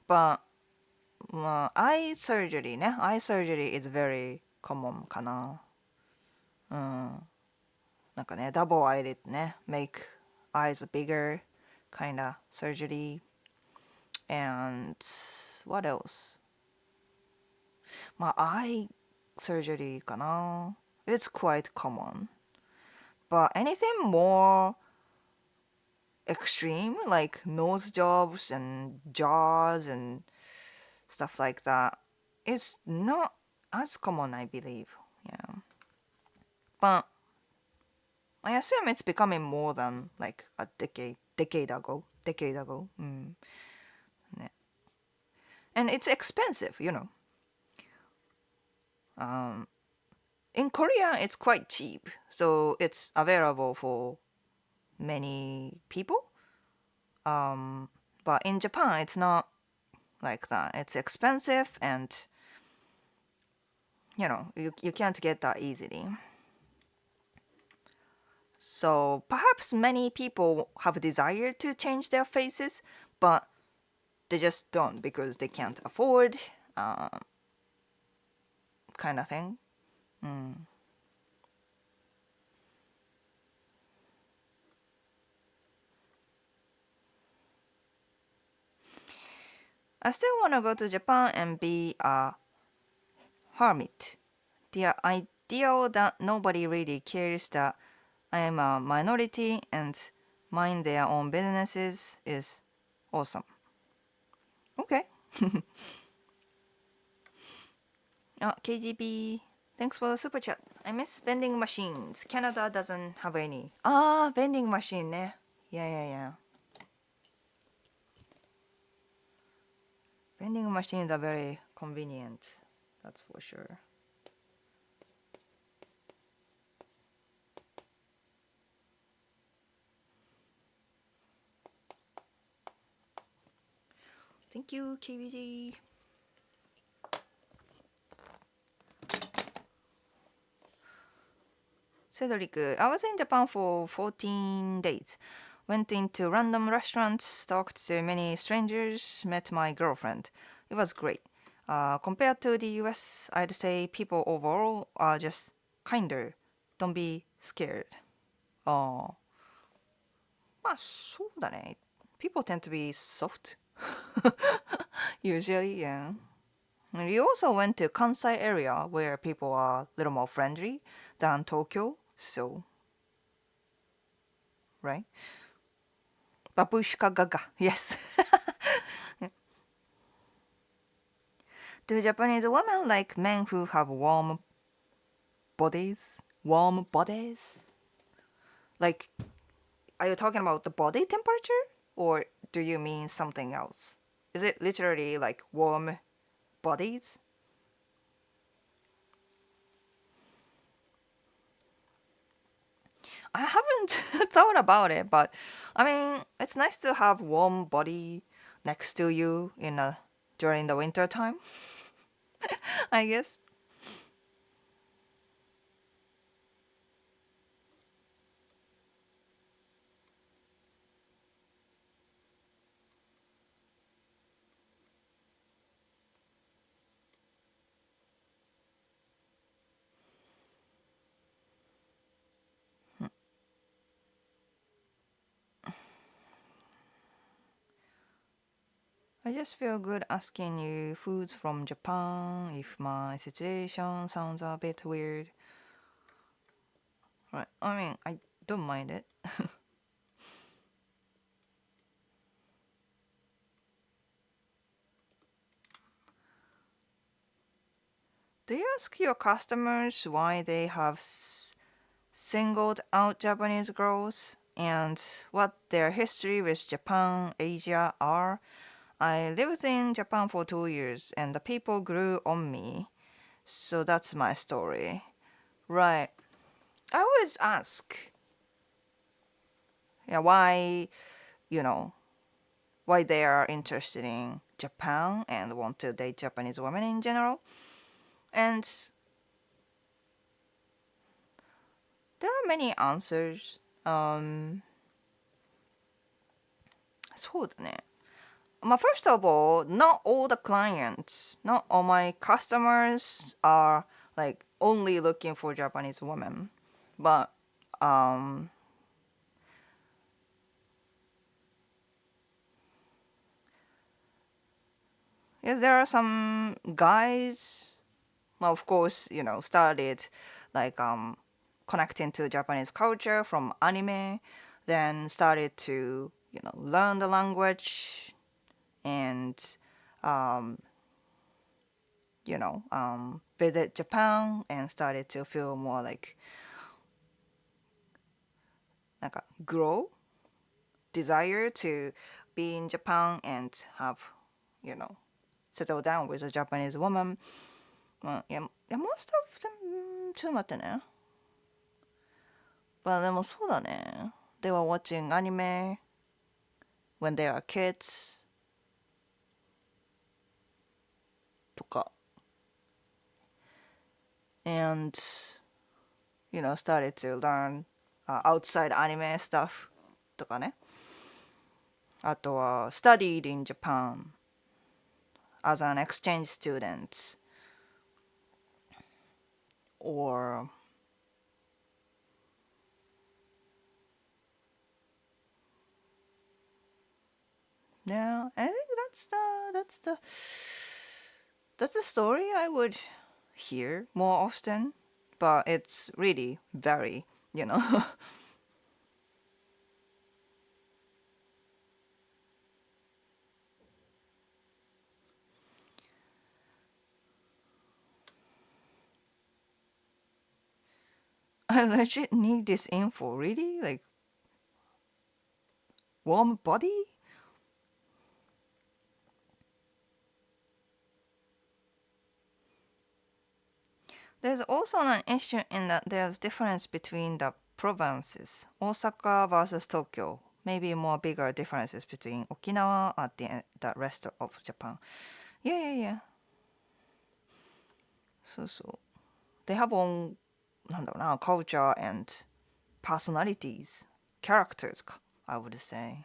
Speaker 1: But, まあ、eye surgery ね。eye surgery is very common かな。なんかね、double eyelid ね。make eyes bigger kind of surgery. And what else? まあ、eye surgery かな。It's quite common. But anything more extreme, like nose jobs and jaws and stuff like that, it's not as common, I believe. Yeah. But I assume it's becoming more than like a decade ago. Decade ago. Yeah. And it's expensive, you know. In Korea, it's quite cheap, so it's available for many people. But in Japan, it's not like that. It's expensive, and you can't get that easily. So perhaps many people have a desire to change their faces, but they just don't because they can't afford, kind of thing. I still want to go to Japan and be a hermit. The idea that nobody really cares that I am a minority and mind their own businesses is awesome. Okay. KGB, thanks for the super chat. I miss vending machines. Canada doesn't have any. Vending machine ね。Yeah. Vending machines are very convenient. That's for sure. Thank you, KBG. Cedric, I was in Japan for 14 days. Went into random restaurants, talked to many strangers, met my girlfriend. It was great. Compared to the US, I'd say people overall are just kinder. Don't be scared. ああ、まあそうだね。People tend to be soft. Usually, yeah. And we also went to Kansai area where people are a little more friendly than Tokyo. So, right? Babushka Gaga. Yes. Do Japanese women like men who have warm bodies? Warm bodies? Like, are you talking about the body temperature? Or do you mean something else? Is it literally like warm bodies? I haven't thought about it, but I mean, it's nice to have warm body next to you in a during the winter time, I guess. I just feel good asking you foods from Japan if my situation sounds a bit weird. Right. I mean, I don't mind it. Do you ask your customers why they have singled out Japanese girls and what their history with Japan, Asia are? I lived in Japan for 2 years and the people grew on me. So that's my story. Right. I always ask, yeah, why, you know, why they are interested in Japan and want to date Japanese women in general. And there are many answers. そうだね。First of all, not all the clients, not all my customers are like only looking for Japanese women. But um, yeah, there are some guys, well, of course, started like connecting to Japanese culture from anime, then started to, learn the language and um, visit Japan and started to feel more like a grow desire to be in Japan and have, you know, settle down with a Japanese woman. Yeah, most of them, ちょっと待ってね。But でもそうだね。They were watching anime when they were kids とか and started to learn outside anime stuff とかね。あとは studied in Japan as an exchange student or yeah, I think that's the story I would hear more often, but it's really very, you know. I legit need this info, really? Like warm body? There's also an issue in that there's difference between the provinces. Osaka versus Tokyo. Maybe more bigger differences between Okinawa and the rest of Japan. Yeah, yeah, yeah. そうそう。They have own, なんだろうな、culture and personalities, characters, I would say.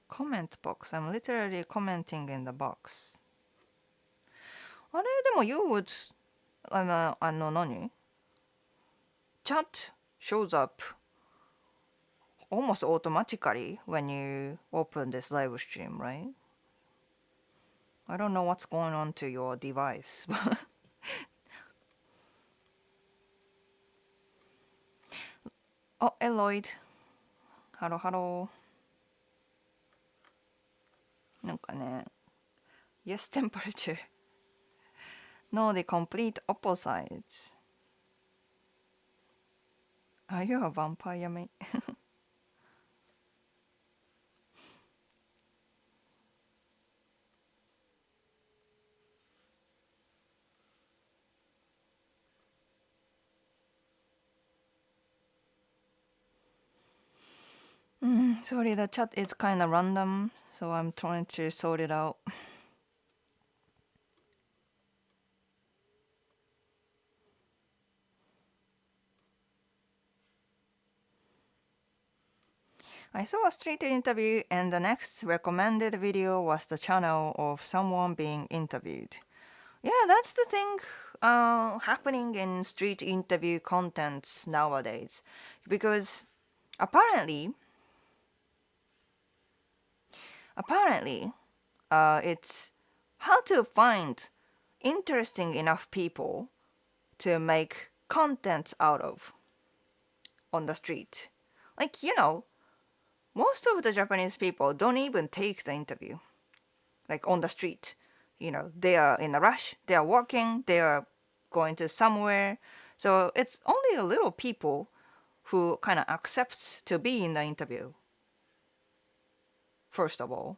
Speaker 1: Comment box. I'm literally commenting in the box. あれでも you would 何 Chat shows up almost automatically when you open this live stream, right? I don't know what's going on to your device. あ、エロイド。ハローハロー。なんかね、Yes temperature. No, the complete opposites. Are you a vampire, mate? Sorry, the chat is kind of random, so I'm trying to sort it out. I saw a street interview, and the next recommended video was the channel of someone being interviewed. Yeah, that's the thing happening in street interview contents nowadays. Because apparently, it's how to find interesting enough people to make content out of on the street. Like, most of the Japanese people don't even take the interview, like on the street. They are in a rush, they are working, they are going to somewhere. So it's only a little people who kind of accepts to be in the interview, first of all.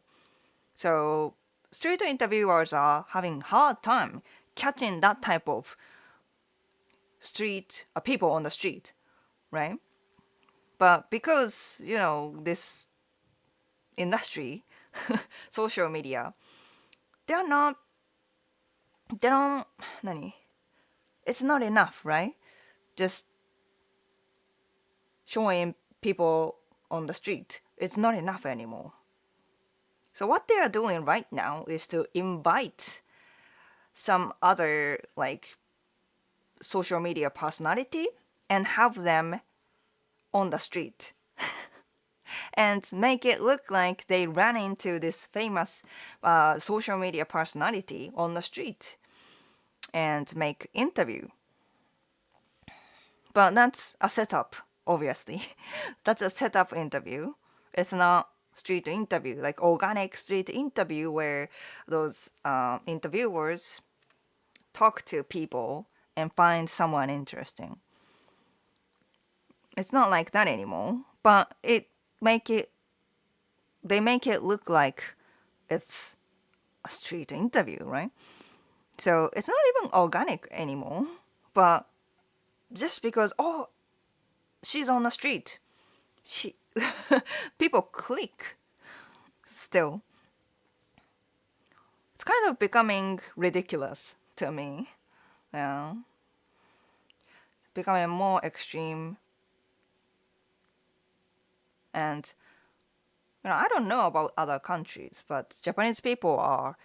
Speaker 1: So street interviewers are having hard time catching that type of street people on the street, right? But because, this industry, social media, they're not, they don't, 何 it's not enough, right? Just showing people on the street. It's not enough anymore. So what they are doing right now is to invite some other like social media personality and have them on the street and make it look like they ran into this famous social media personality on the street and make interview. But that's a setup, obviously. That's a setup interview. It's not street interview, like organic street interview where those interviewers talk to people and find someone interesting. It's not like that anymore, but they make it look like it's a street interview, right? So it's not even organic anymore, but just because she's on the street, she people click still. It's kind of becoming ridiculous to me. Yeah. Becoming more extreme. And I don't know about other countries, but Japanese people are,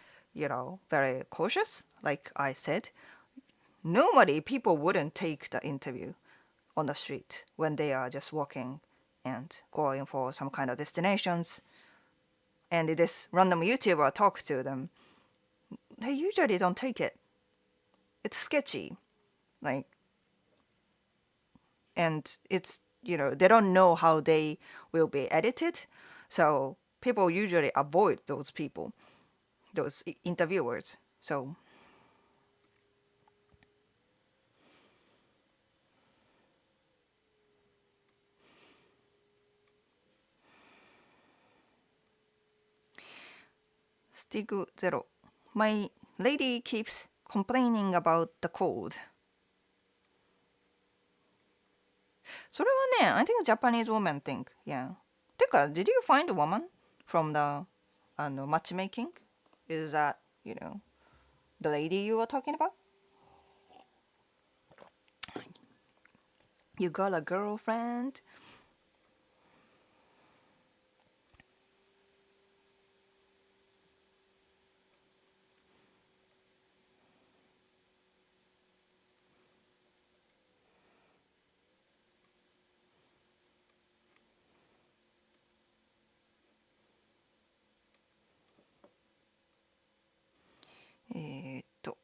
Speaker 1: very cautious, like I said. Normally, people wouldn't take the interview on the street when they are just walking and going for some kind of destinations. And this random YouTuber talks to them. They usually don't take it. It's sketchy. Like, and it's, they don't know how they will be edited. So people usually avoid those people, those interviewers. So, スティグゼロ。My lady keeps complaining about the cold. それはね、I think Japanese woman think. Yeah. てか、did you find a woman from the matchmaking? Is that, the lady you were talking about? You got a girlfriend? えーっと。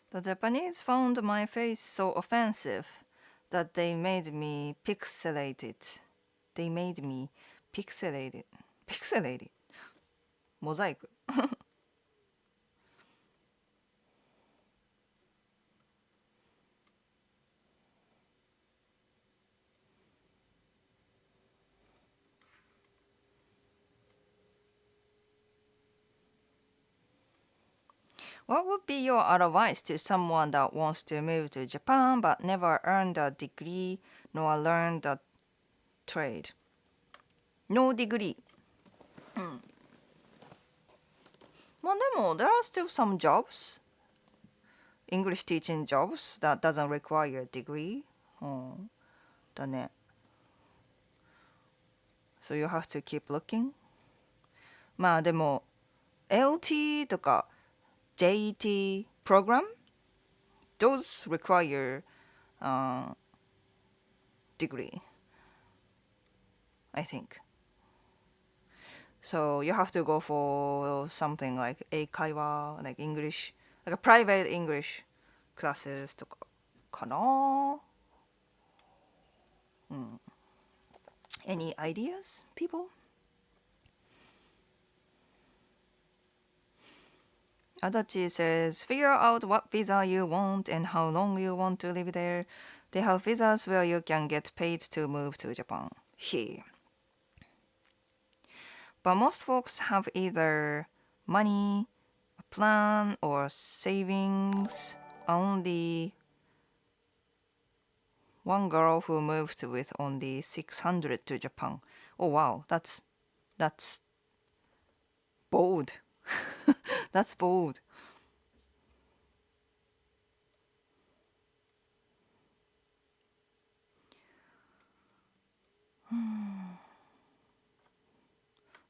Speaker 1: The Japanese found my face so offensive that they made me pixelated. They made me pixelated. Pixelated. モザイク。What would be your advice to someone that wants to move to Japan but never earned a degree nor learned a trade? No degree. まあでも、there are still some jobs, English teaching jobs that doesn't require a degree. だね。So you have to keep looking. まあでも、LT とか JET program, those require degree, I think. So you have to go for something like 英会話 like English, like a private English classes とかかな。Any ideas, people? Adachi says, figure out what visa you want and how long you want to live there. They have visas where you can get paid to move to Japan. Here. But most folks have either money, a plan, or savings. Only one girl who moved with only 600 to Japan. Oh wow, that's bold. That's bold.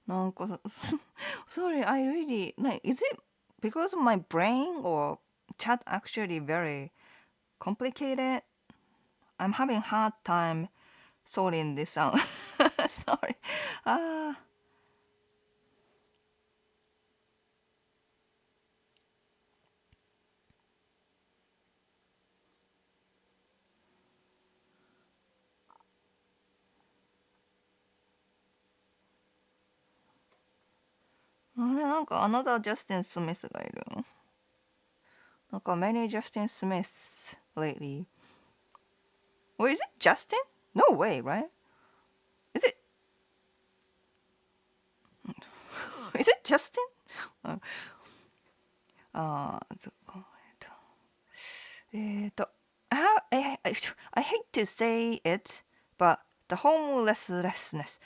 Speaker 1: なんか sorry, I really like. Is it because my brain or chat actually very complicated? I'm having hard time sorting this out. Sorry. ああれなんかanother Justin Smith がいるのなんか many Justin Smiths lately. Or is it Justin? No way, right? Is it? Is it Justin? そっかI hate to say it, but the homelessness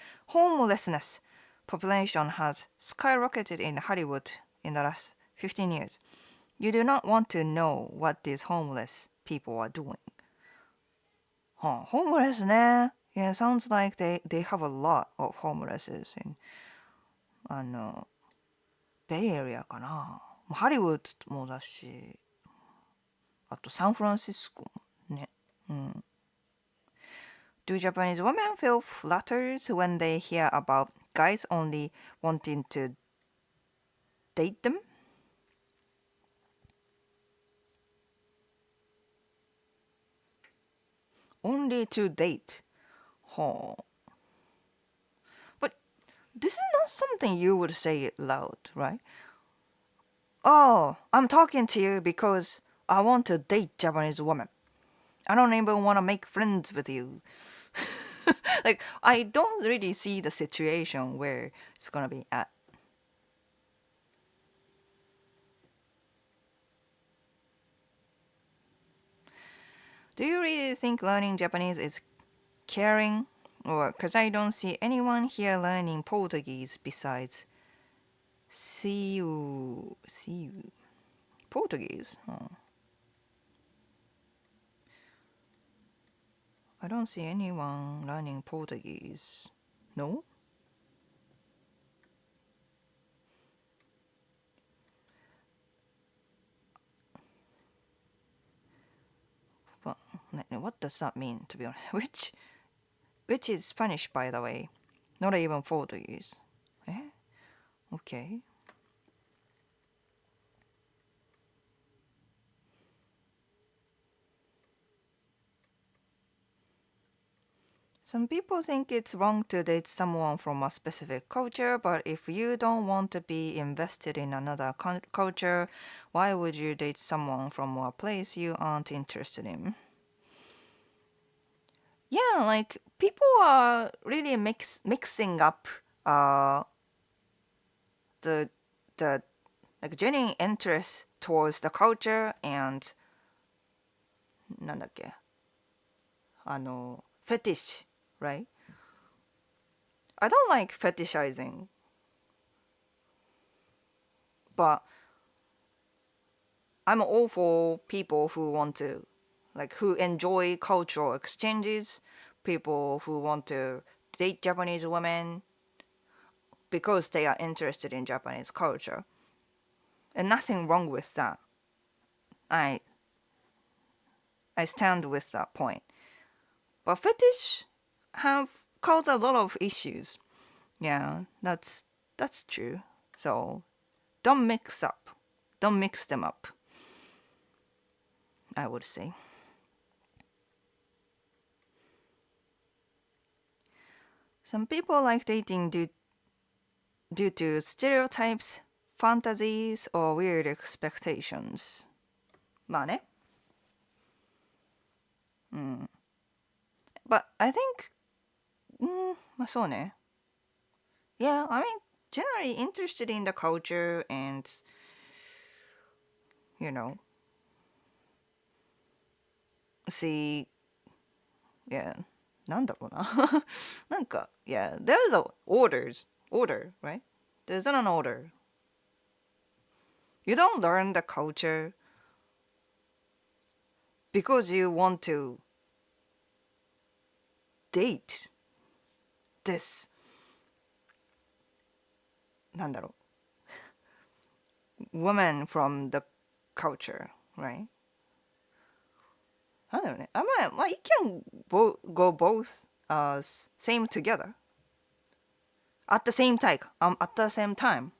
Speaker 1: population has skyrocketed in Hollywood in the last 15 years. You do not want to know what these homeless people are doing. Homeless ね。Yeah, sounds like they have a lot of homelesses in ベイエリアかな。ハリウッドもだし、あとサンフランシスコもね。Do Japanese women feel flattered when they hear about guys only wanting to date them? Only to date. はあ。This is not something you would say it loud, right? Oh, I'm talking to you because I want to date Japanese woman. I don't even want to make friends with you. Like, I don't really see the situation where it's gonna be at. Do you really think learning Japanese is caring? Or, because I don't see anyone here learning Portuguese besides see you. Portuguese? Oh, I don't see anyone learning Portuguese. No? But what does that mean, to be honest? Which is Spanish, by the way. Not even Portuguese. Eh? Okay. Some people think it's wrong to date someone from a specific culture, but if you don't want to be invested in another culture, why would you date someone from a place you aren't interested in? Yeah, like people are really mixing up uh the the like genuine interest towards the culture and なんだっけfetish, right? I don't like fetishizing, but I'm all for people who want to, like, who enjoy cultural exchanges, people who want to date Japanese women because they are interested in Japanese culture. And nothing wrong with that. I I stand with that point. But fetish have caused a lot of issues. Yeah, that's true. So don't mix up. Don't mix them up, I would say. Some people like dating due to stereotypes, fantasies, or weird expectations. まあね。But I think, まあそうね。Yeah, I mean, generally interested in the culture and, you know, see, yeah, なんだろうな。なんか、yeah, there's a order, right? There's an order. You don't learn the culture because you want to date this なんだろう woman from the culture, right? なんだろうね。まあ、it can go both same together at the same time. At the same time.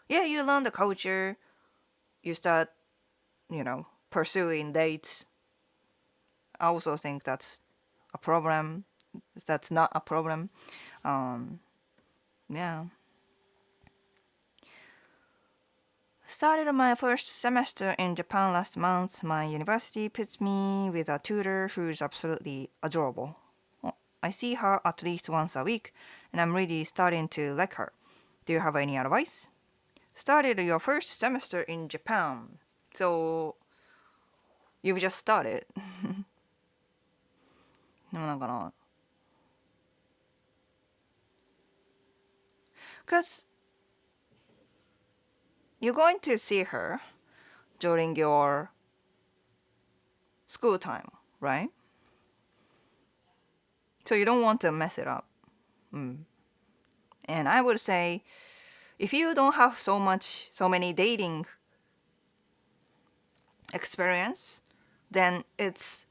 Speaker 1: Yeah, you learn the culture. You start, pursuing dates. I also think that's a problem. That's not a problem. Yeah. Started my first semester in Japan last month. My university puts me with a tutor who's absolutely adorable. Well, I see her at least once a week, and I'm really starting to like her. Do you have any advice? Started your first semester in Japan. So, you've just started. でもなんかな Because you're going to see her during your school time, right? So you don't want to mess it up. And I would say if you don't have so many dating experience, then it's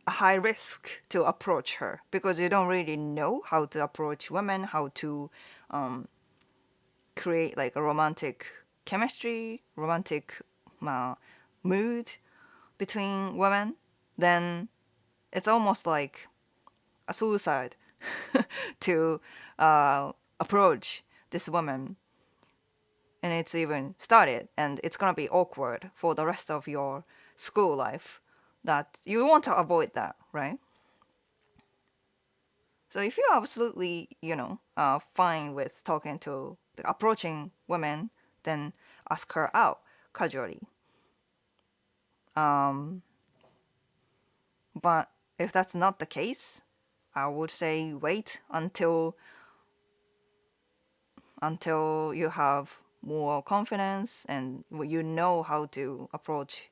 Speaker 1: a high risk to approach her because you don't really know how to approach women, how to create like a romantic chemistry, romantic mood between women. Then it's almost like a suicide to approach this woman, and it's even started, and it's gonna be awkward for the rest of your school life, that you want to avoid that, right? So if you're absolutely, fine with talking to approaching women, then ask her out casually. um but if that's not the case, I would say wait until you have more confidence and you know how to approach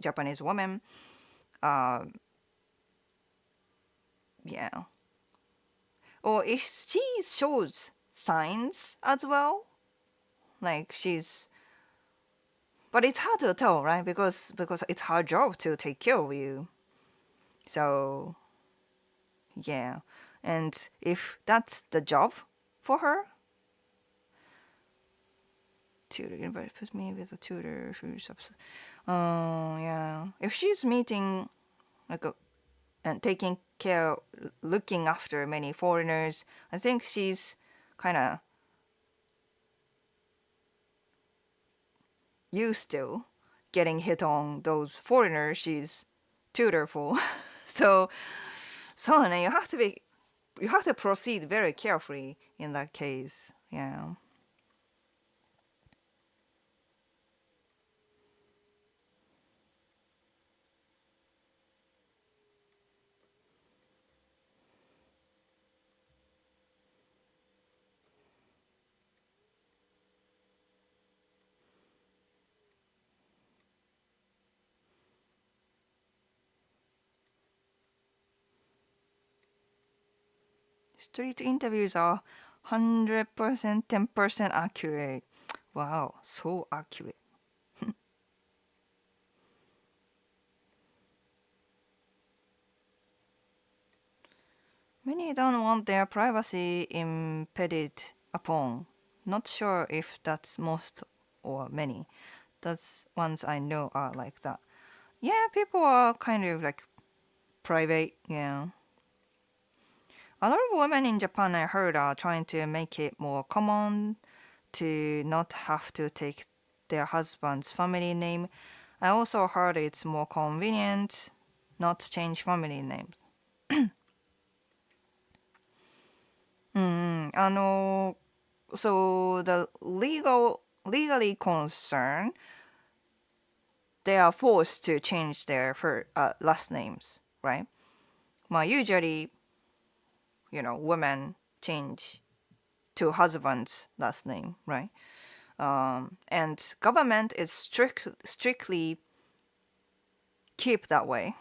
Speaker 1: Japanese women. Uh, yeah. Or if she shows signs as well, like she's, but it's hard to tell, right? Because it's her job to take care of you. So yeah, and if that's the job for her, tutor, anybody put me with a tutor who's yeah. If she's meeting like a and taking care, looking after many foreigners, I think she's kind of used to getting hit on those foreigners she's tutor for. so so you have to proceed very carefully in that case. Yeah. Street interviews are 100% 10% accurate. Wow, so accurate. Many don't want their privacy impeded upon. Not sure if that's most or many. That's ones I know are like that. Yeah, people are kind of like private, yeah. A lot of women in Japan I heard are trying to make it more common to not have to take their husband's family name. I also heard it's more convenient not to change family names. So the legally concerned, they are forced to change their last names, right? Well, usually, women change to husband's last name, right? And government is strictly keep that way.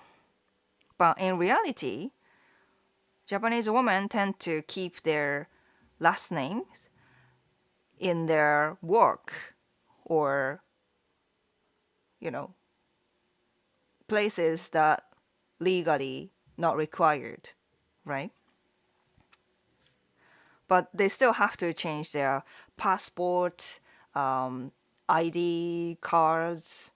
Speaker 1: But in reality, Japanese women tend to keep their last names in their work or, you know, places that legally not required, right? But they still have to change their passport, um, ID cards,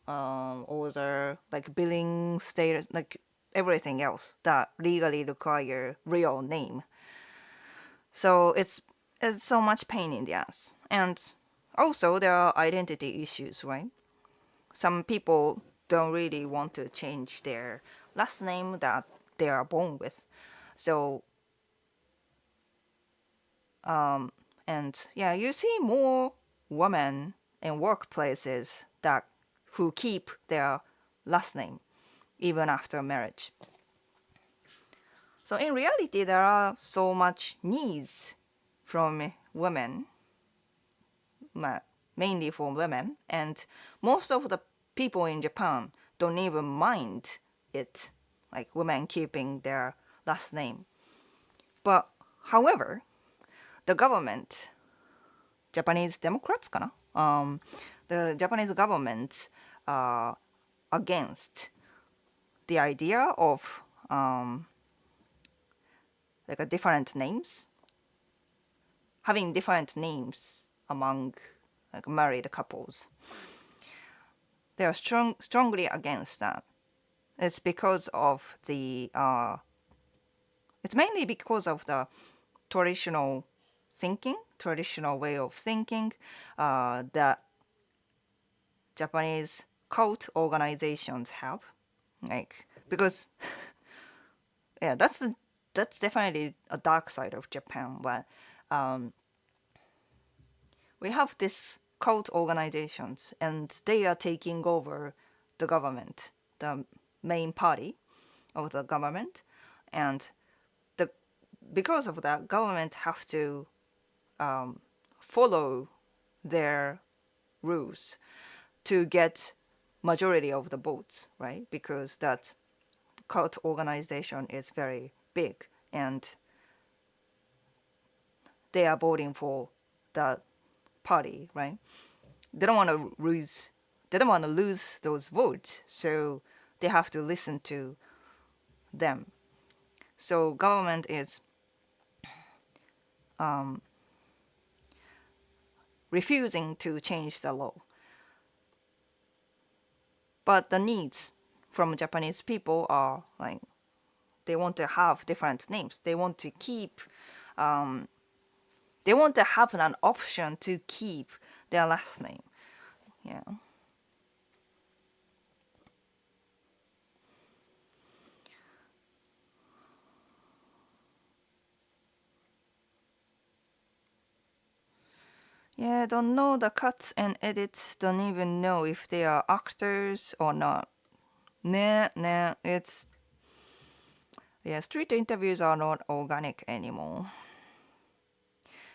Speaker 1: or their like billing status, like everything else that legally require real name. So it's so much pain in the ass. And also there are identity issues, right? Some people don't really want to change their last name that they are born with. So and yeah, you see more women in workplaces that who keep their last name even after marriage. So in reality, there are so much needs from women, mainly from women, and most of the people in Japan don't even mind it, like women keeping their last name. But however, the government, Japanese Democrats, the Japanese government against the idea of like a different names, having different names among like married couples. They are strongly against that. It's because of the it's mainly because of the traditional thinking, traditional way of thinking that Japanese cult organizations have, like because yeah, that's definitely a dark side of Japan. But um, we have this cult organizations, and they are taking over the government, the main party of the government, and the because of that, government have to follow their rules to get majority of the votes, right? Because that cult organization is very big and they are voting for the party, right? They don't want to lose. They don't want to lose those votes, so they have to listen to them. So government is refusing to change the law. But the needs from Japanese people are like they want to have different names. They want to keep. They want to have an option to keep their last name. Yeah. Yeah, don't know the cuts and edits. Don't even know if they are actors or not. Nah, it's yeah. Street interviews are not organic anymore.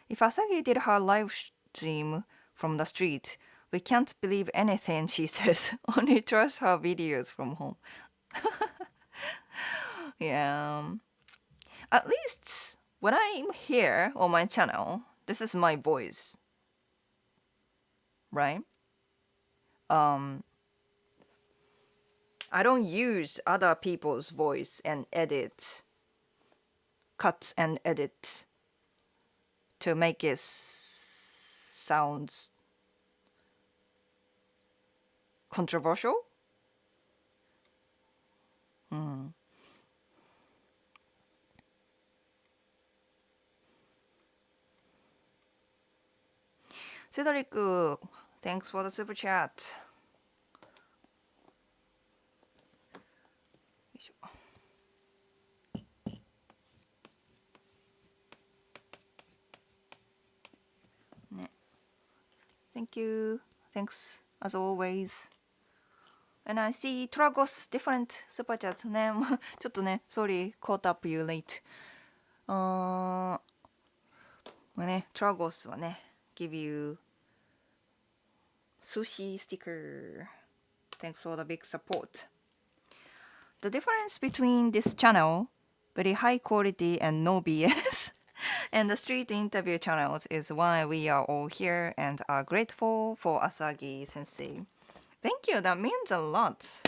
Speaker 1: If Asagi did her live stream from the street, we can't believe anything she says. Only trust her videos from home. Yeah. At least when I'm here on my channel, this is my voice, right? Um, I don't use other people's voice and edit, cuts and edit to make it sounds controversial. Cedric, thanks for the super chat. よいしょね。Thank you. Thanks as always. And I see Tragos different super chats ね。ちょっとね、sorry, caught up you late. まあね、Tragos はね、give you sushi sticker. Thanks for the big support. The difference between this channel, very high quality and no BS, and the street interview channels is why we are all here and are grateful for Asagi sensei. Thank you, that means a lot.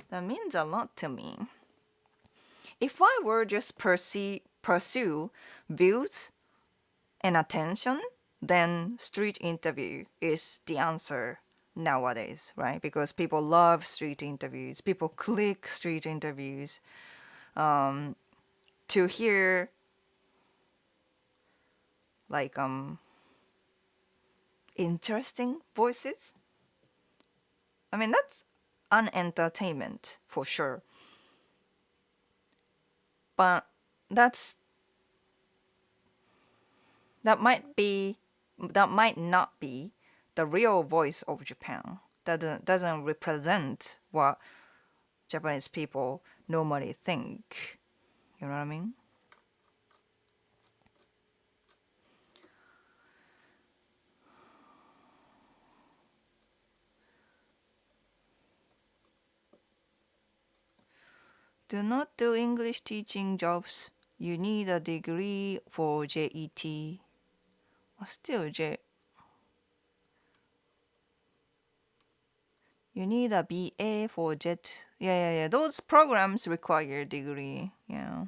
Speaker 1: That means a lot to me. If I were just pursue views and attention, then street interview is the answer nowadays, right? Because people love street interviews, people click street interviews to hear like interesting voices. I mean that's an entertainment for sure, but that might not be the real voice of Japan. That doesn't represent what Japanese people normally think. You know what I mean? Do not do English teaching jobs. You need a degree for JET. Still J. You need a BA for JET. Yeah. Those programs require degree. Yeah.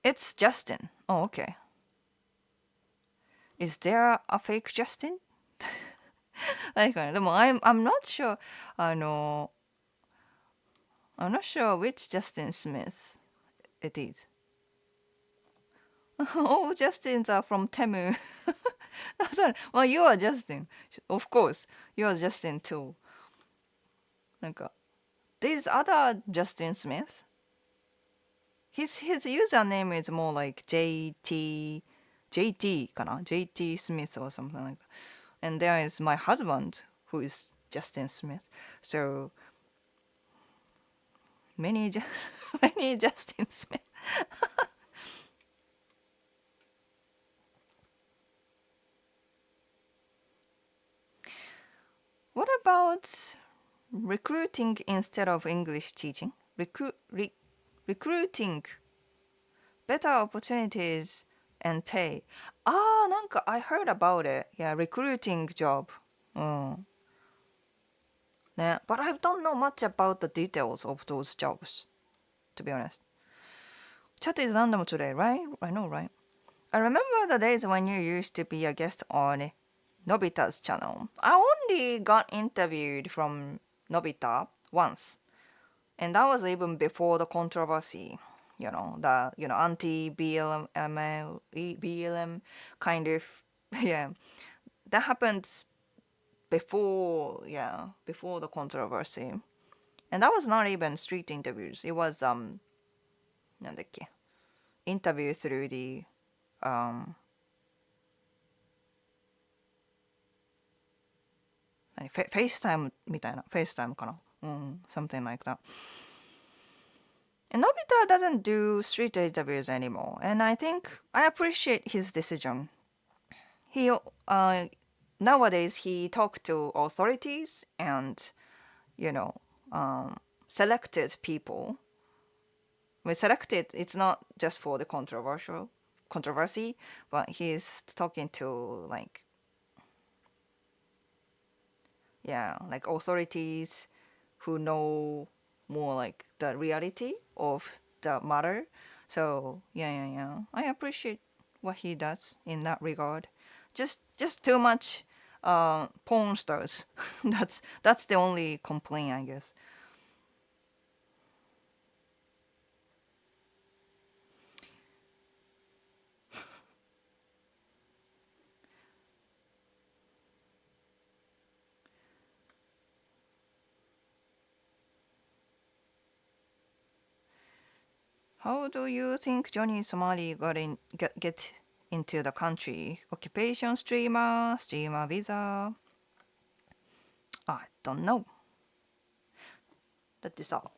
Speaker 1: It's Justin. Oh, okay. Is there a fake Justin? 確かに。でも I'm not sure. I'm not sure which Justin Smith it is. All Justins are from Temu. Sorry. Well, you are Justin. Of course. You are Justin too. なんか There's other Justin Smith. His username is more like JT かな JT Smith or something like that. And there is my husband who is Justin Smith. So many many Justin Smith. What about recruiting instead of English teaching? Recruiting better opportunities and pay. なんか I heard about it. Yeah, recruiting job. ね。But I don't know much about the details of those jobs, to be honest. Chat is random today, right? I know, right? I remember the days when you used to be a guest on Nobita's channel. I only got interviewed from Nobita once, and that was even before the controversy. The anti BLM kind of yeah. That happened before before the controversy, and that was not even street interviews. It was なんだっけ interview through the um フェイスタイムみたいなフェイスタイムかなsomething like that. And Nobita doesn't do street interviews anymore, and I think I appreciate his decision. He nowadays he talked to authorities and you know selected people. We selected. It's not just for the controversy, but he's talking to like authorities who know more like the reality of the matter. So yeah. I appreciate what he does in that regard. Just too much porn stars. That's the only complaint, I guess. How do you think Johnny Somali get into the country? Occupation streamer visa? I don't know. だってさ、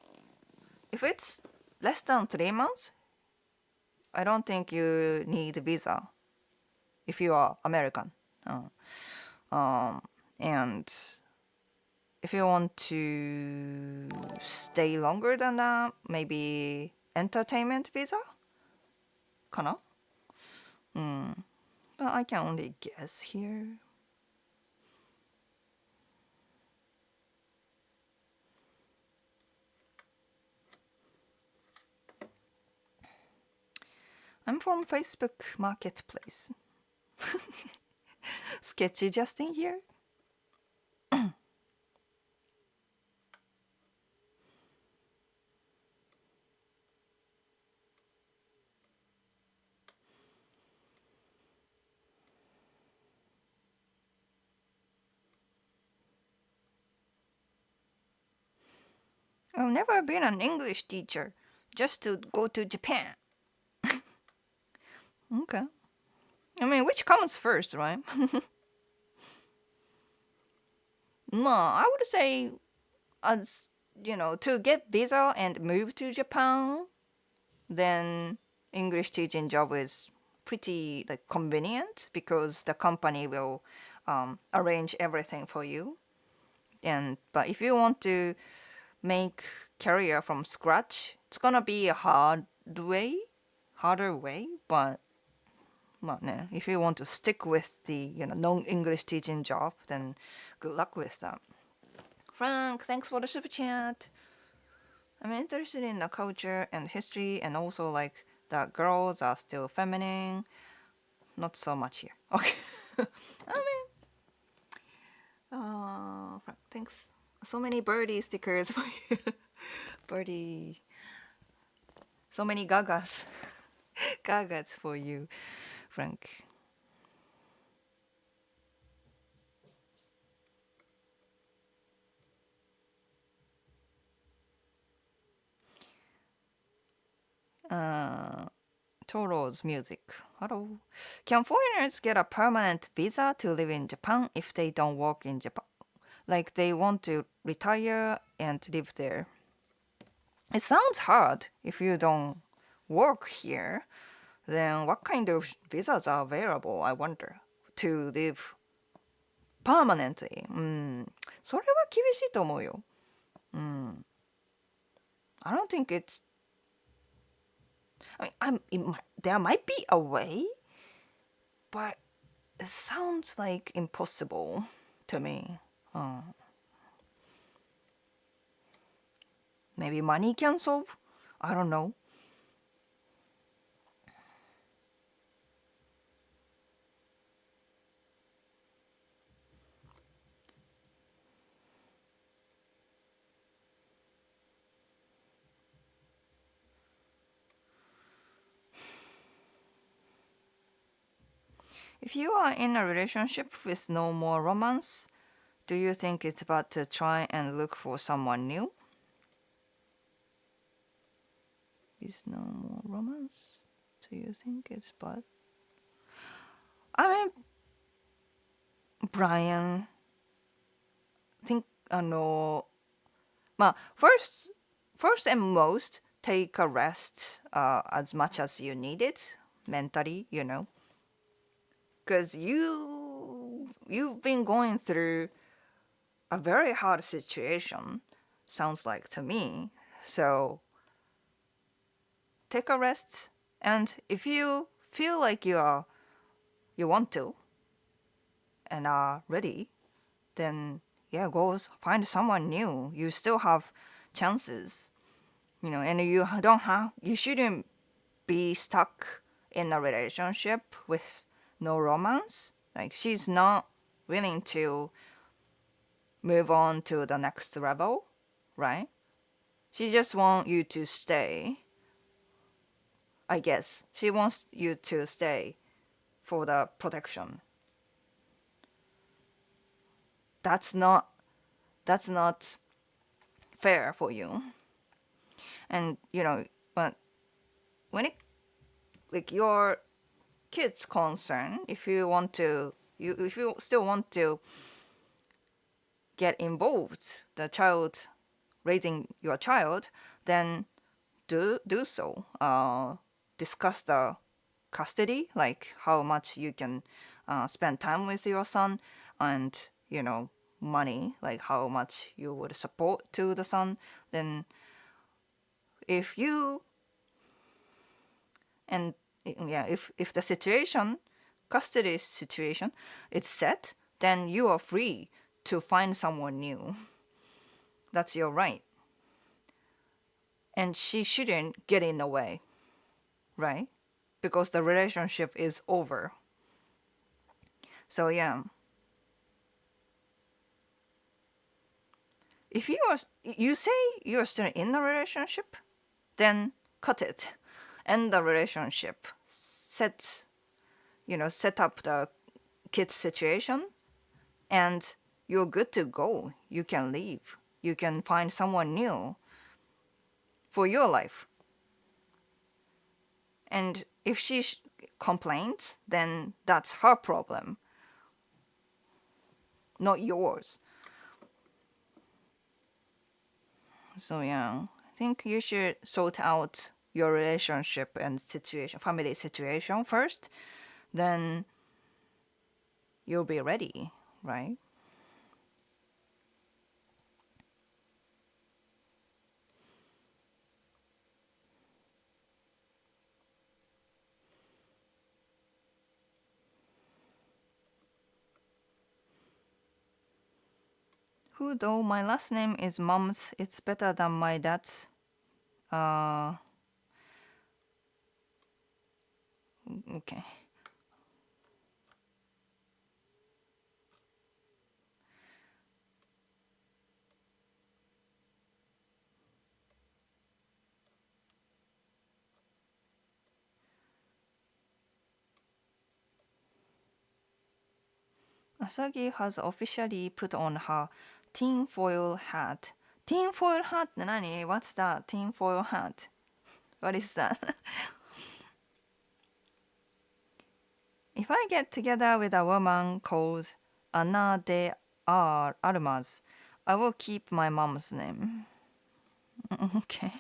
Speaker 1: if it's less than 3 months, I don't think you need visa if you are American. And if you want to stay longer than that, maybe entertainment visa? かな? But I can only guess here. I'm from Facebook Marketplace. Sketchy Justin here. I've never been an English teacher, just to go to Japan. Okay. I mean, which comes first, right? No, I would say, as to get visa and move to Japan, then English teaching job is pretty like convenient because the company will arrange everything for you. But if you want to make career from scratch, it's gonna be a harder way. But if you want to stick with the non-English teaching job, then good luck with that. Frank, thanks for the super chat. I'm interested in the culture and history, and also like that girls are still feminine. Not so much here. Okay. I mean, Frank, thanks. So many birdie stickers for you. Birdie. So many gagas. Gagas for you, Frank. Uh, Toro's music. Hello. Can foreigners get a permanent visa to live in Japan if they don't work in Japan? Like they want to retire and live there. It sounds hard if you don't work here. Then what kind of visas are available, I wonder, to live permanently? それは厳しいと思うよ。I don't think it's. I mean, there might be a way, but it sounds like impossible to me. Maybe money can solve? I don't know. If you are in a relationship with no more romance, do you think it's about to try and look for someone new? Is no more romance? Do you think it's bad? I mean, Brian, think まあ first and most take a rest as much as you need it mentally, because you've been going through a very hard situation, sounds like to me. So take a rest, and if you feel like you want to and are ready, then yeah, go find someone new. You still have chances, and you shouldn't be stuck in a relationship with no romance. Like she's not willing to move on to the next level, right? She just wants you to stay. I guess she wants you to stay for the protection. That's not that's not fair for you. And but when it like your kid's concern, if you still want to get involved, the child raising your child, then do so. Discuss the custody, like how much you can spend time with your son, and money, like how much you would support to the son. Then if you and yeah, if the situation, custody situation, is set, then you are free to find someone new. That's your right, and she shouldn't get in the way, right? Because the relationship is over. So yeah, if you say you're still in a relationship, then cut it, end the relationship, set up the kid's situation, and you're good to go. You can leave. You can find someone new for your life. And if she complains, then that's her problem, not yours. So yeah, I think you should sort out your relationship and situation, family situation first. Then you'll be ready, right? Who though my last name is mom's, it's better than my dad's. Uh, okay. Asagi has officially put on her tinfoil hat. Tinfoil hat って何? What's that? Tinfoil hat. What is that? If I get together with a woman called Ana de Armas, I will keep my mom's name. Okay.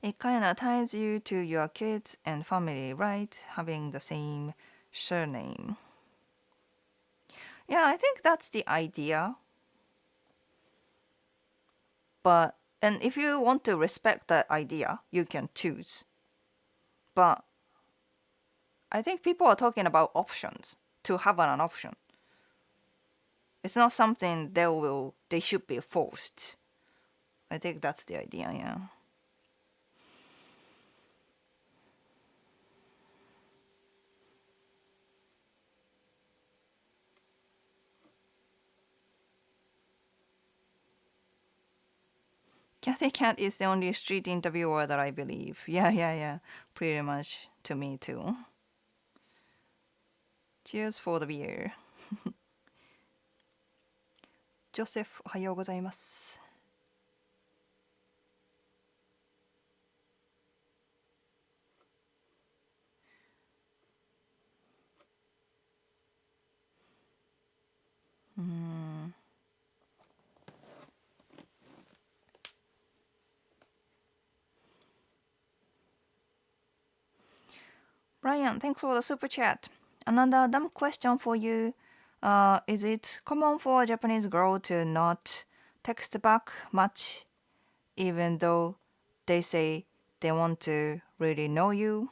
Speaker 1: It kind of ties you to your kids and family, right? Having the same surname. Yeah, I think that's the idea. But, and if you want to respect that idea, you can choose. But I think people are talking about options, to have an option. It's not something they should be forced. I think that's the idea, yeah. Kathy Cat is the only street interviewer that I believe. Yeah. Pretty much to me too. Cheers for the beer. ジョセフ、おはようございます。Brian, thanks for the super chat. Another dumb question for you. Is it common for a Japanese girl to not text back much even though they say they want to really know you?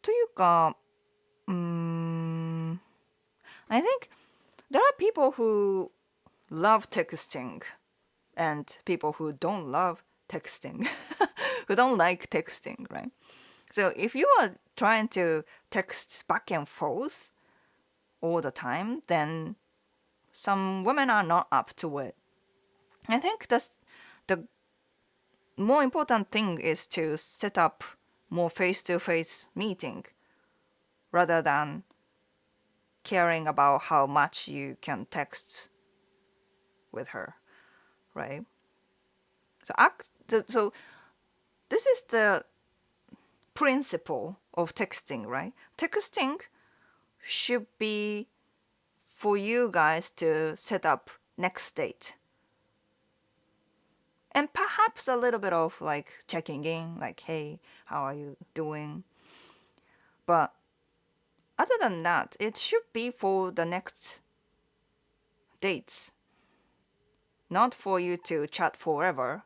Speaker 1: というか、I think there are people who love texting and people who don't love texting, who don't like texting, right? So if you are trying to text back and forth all the time, then some women are not up to it. I think that's the more important thing is to set up more face-to-face meeting rather than caring about how much you can text with her, right? So this is the principle of texting, right? Texting should be for you guys to set up next date. And perhaps a little bit of like checking in, like, hey, how are you doing? But other than that, it should be for the next dates. Not for you to chat forever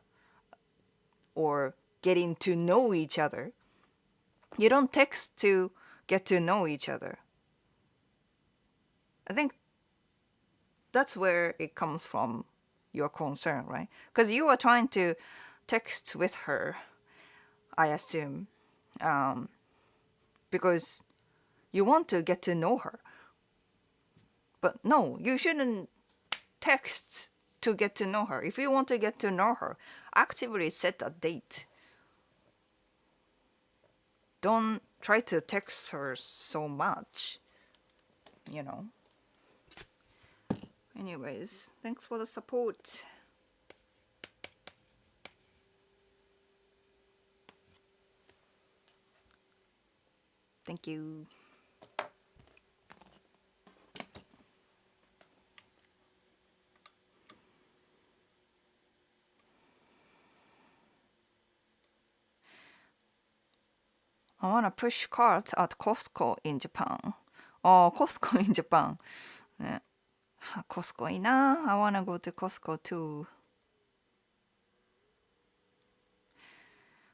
Speaker 1: or getting to know each other. You don't text to get to know each other. I think that's where it comes from, your concern, right? Because you are trying to text with her, I assume, because you want to get to know her. But no, you shouldn't text to get to know her. If you want to get to know her, actively set a date. Don't try to text her so much, you know. Anyways, thanks for the support. Thank you. I want to push carts at Costco in Japan. Oh, Costco in Japan. ね、Costco いいな。I want to go to Costco too.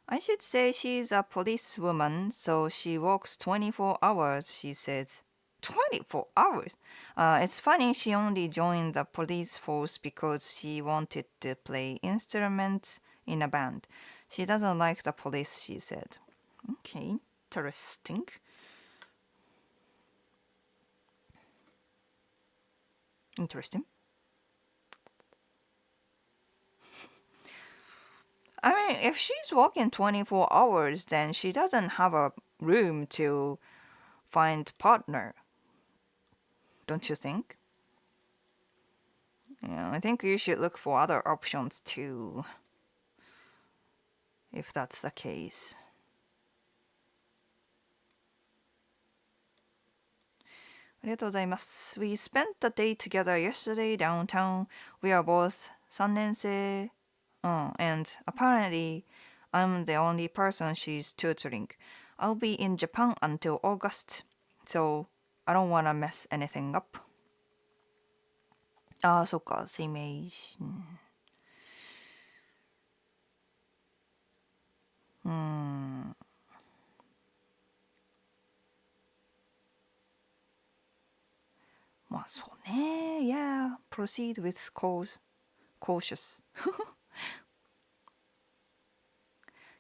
Speaker 1: I should say she's a policewoman, so she works 24 hours, she says. 24 hours? It's funny she only joined the police force because she wanted to play instruments in a band. She doesn't like the police, she said. Okay. interesting. Interesting. I mean, if she's working 24 hours, then she doesn't have a room to find partner, don't you think? Yeah, I think you should look for other options too, if that's the case. We spent the day together yesterday downtown. We are both 3年生. And apparently, I'm the only person she's tutoring. I'll be in Japan until August, so I don't want to mess anything up. ああ、そっか、same age. まあそうね。Yeah, proceed with cautious.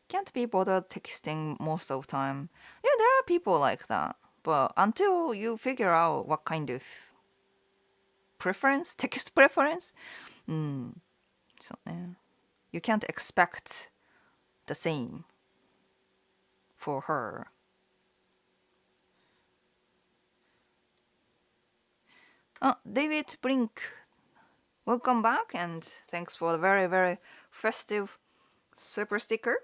Speaker 1: Can't be bothered texting most of the time. Yeah, there are people like that. But until you figure out what kind of preference, text preference, そうね. You can't expect the same for her. David Brink, welcome back and thanks for the very, very festive super sticker.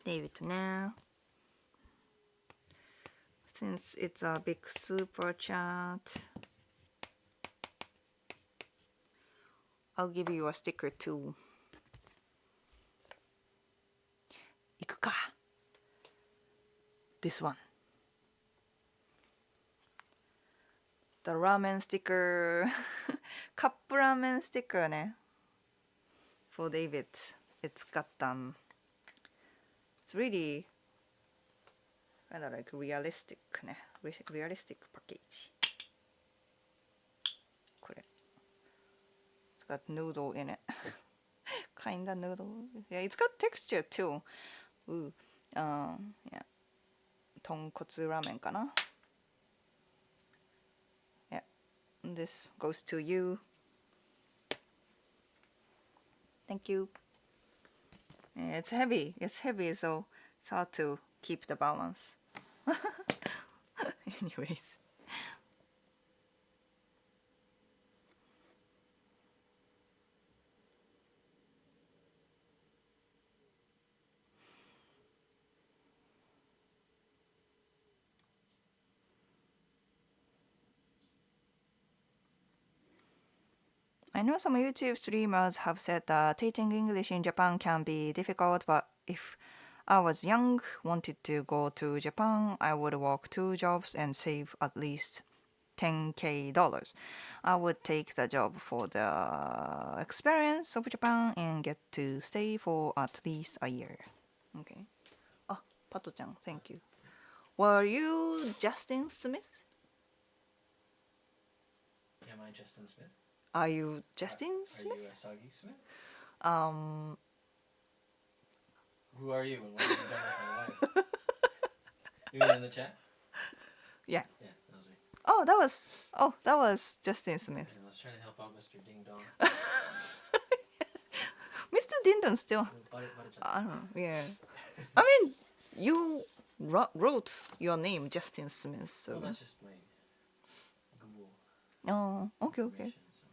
Speaker 1: David ね. Since it's a big super chat, I'll give you a sticker too. いくか. This one. The ramen sticker. カップラーメン sticker ね. For David. It's got it's really kind of like realistic ね. Realistic package. これ. It's got noodle in it. Kinda noodle. Yeah, it's got texture too. Ooh. Yeah. 豚骨ラーメンかな. Yeah. This goes to you. Thank you. Yeah, it's heavy. It's heavy, so it's hard to keep the balance. Anyways. I know some YouTube streamers have said that teaching English in Japan can be difficult, but if I was young, wanted to go to Japan, I would work 2 jobs and save at least $10K. I would take the job for the experience of Japan and get to stay for at least a year. Okay. Ah, Pato-chan, thank you. Were you Justin Smith?
Speaker 2: Am I Justin Smith?
Speaker 1: Are you Justin Smith?
Speaker 2: Are you Asagi Smith? Who are you and what have you done with my life? You mean in the chat?
Speaker 1: Yeah.
Speaker 2: Yeah, that was me.
Speaker 1: That was Justin Smith.
Speaker 2: I was trying to help out Mr. Ding Dong.
Speaker 1: Mr. Dindon still. I don't know. Yeah. I mean, you wrote your name Justin Smith, so.
Speaker 2: Well, that's just my Google
Speaker 1: Oh, okay.
Speaker 2: information, so.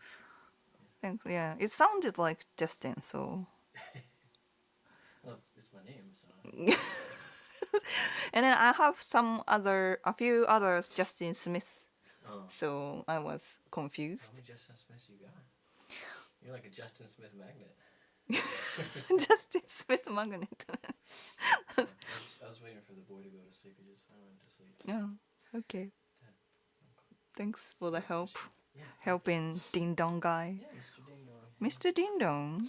Speaker 1: Thanks. Yeah, it sounded like Justin, so.
Speaker 2: Well, it's my name, so.
Speaker 1: And then I have a few others Justin Smith,
Speaker 2: Oh.
Speaker 1: so I was
Speaker 2: How
Speaker 1: confused.
Speaker 2: many Justin Smiths you got? You're like a Justin Smith magnet.
Speaker 1: Justin Smith magnet.
Speaker 2: I was waiting for the boy to go to sleep. He just went to sleep.
Speaker 1: Yeah. Okay. Thanks for the
Speaker 2: That's
Speaker 1: help.
Speaker 2: machine. Yeah.
Speaker 1: Helping Ding Dong guy.
Speaker 2: Yeah, Mr. Ding Dong.
Speaker 1: Mr. Ding Dong.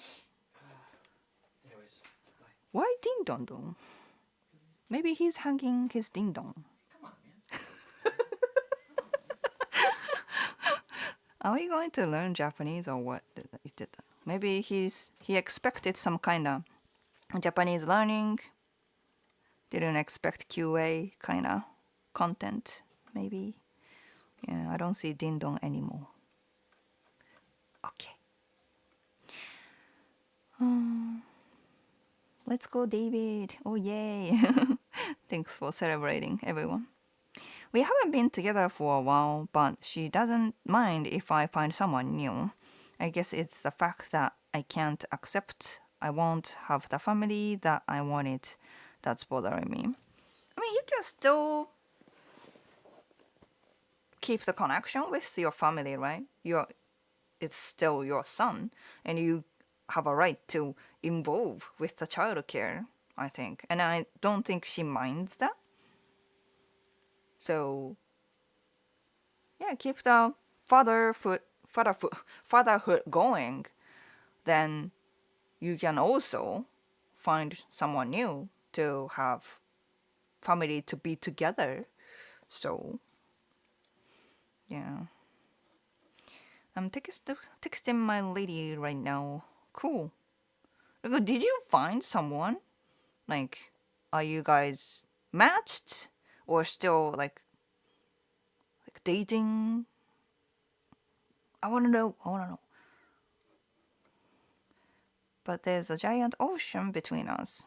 Speaker 2: Anyways, bye.
Speaker 1: Why Ding Dong Dong? Maybe he's hanging his ding dong.
Speaker 2: Come on, man.
Speaker 1: Are we going to learn Japanese or what? Maybe he expected some kind of Japanese learning didn't expect QA kind of content, maybe. Yeah, I don't see Ding Dong anymore. Okay. Let's go, David. Oh, yay. Thanks for celebrating, everyone. We haven't been together for a while, but she doesn't mind if I find someone new. I guess it's the fact that I can't accept I won't have the family that I wanted that's bothering me. I mean, you can still keep the connection with your family, right? It's still your son, and you have a right to involve with the child care, I think. And I don't think she minds that. So, yeah, keep the fatherhood going. Then you can also find someone new to have family to be together. So, yeah. I'm texting my lady right now. Cool. Did you find someone? Like, are you guys matched or still like dating? I wanna know. I wanna know. But there's a giant ocean between us.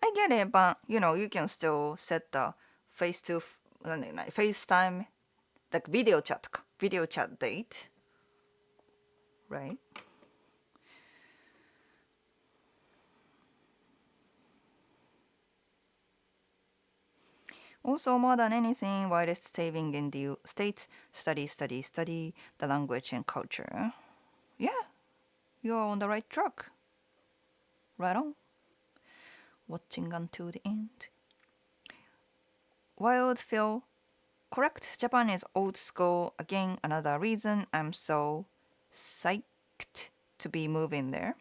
Speaker 1: I get it, but you can still set the face to FaceTime, like video chat date, right? Also, more than anything, widest saving in the States, study the language and culture. Yeah, you're on the right track. Right on. Watching until the end. Wild Phil, correct. Japan is old school. Again, another reason I'm so psyched to be moving there.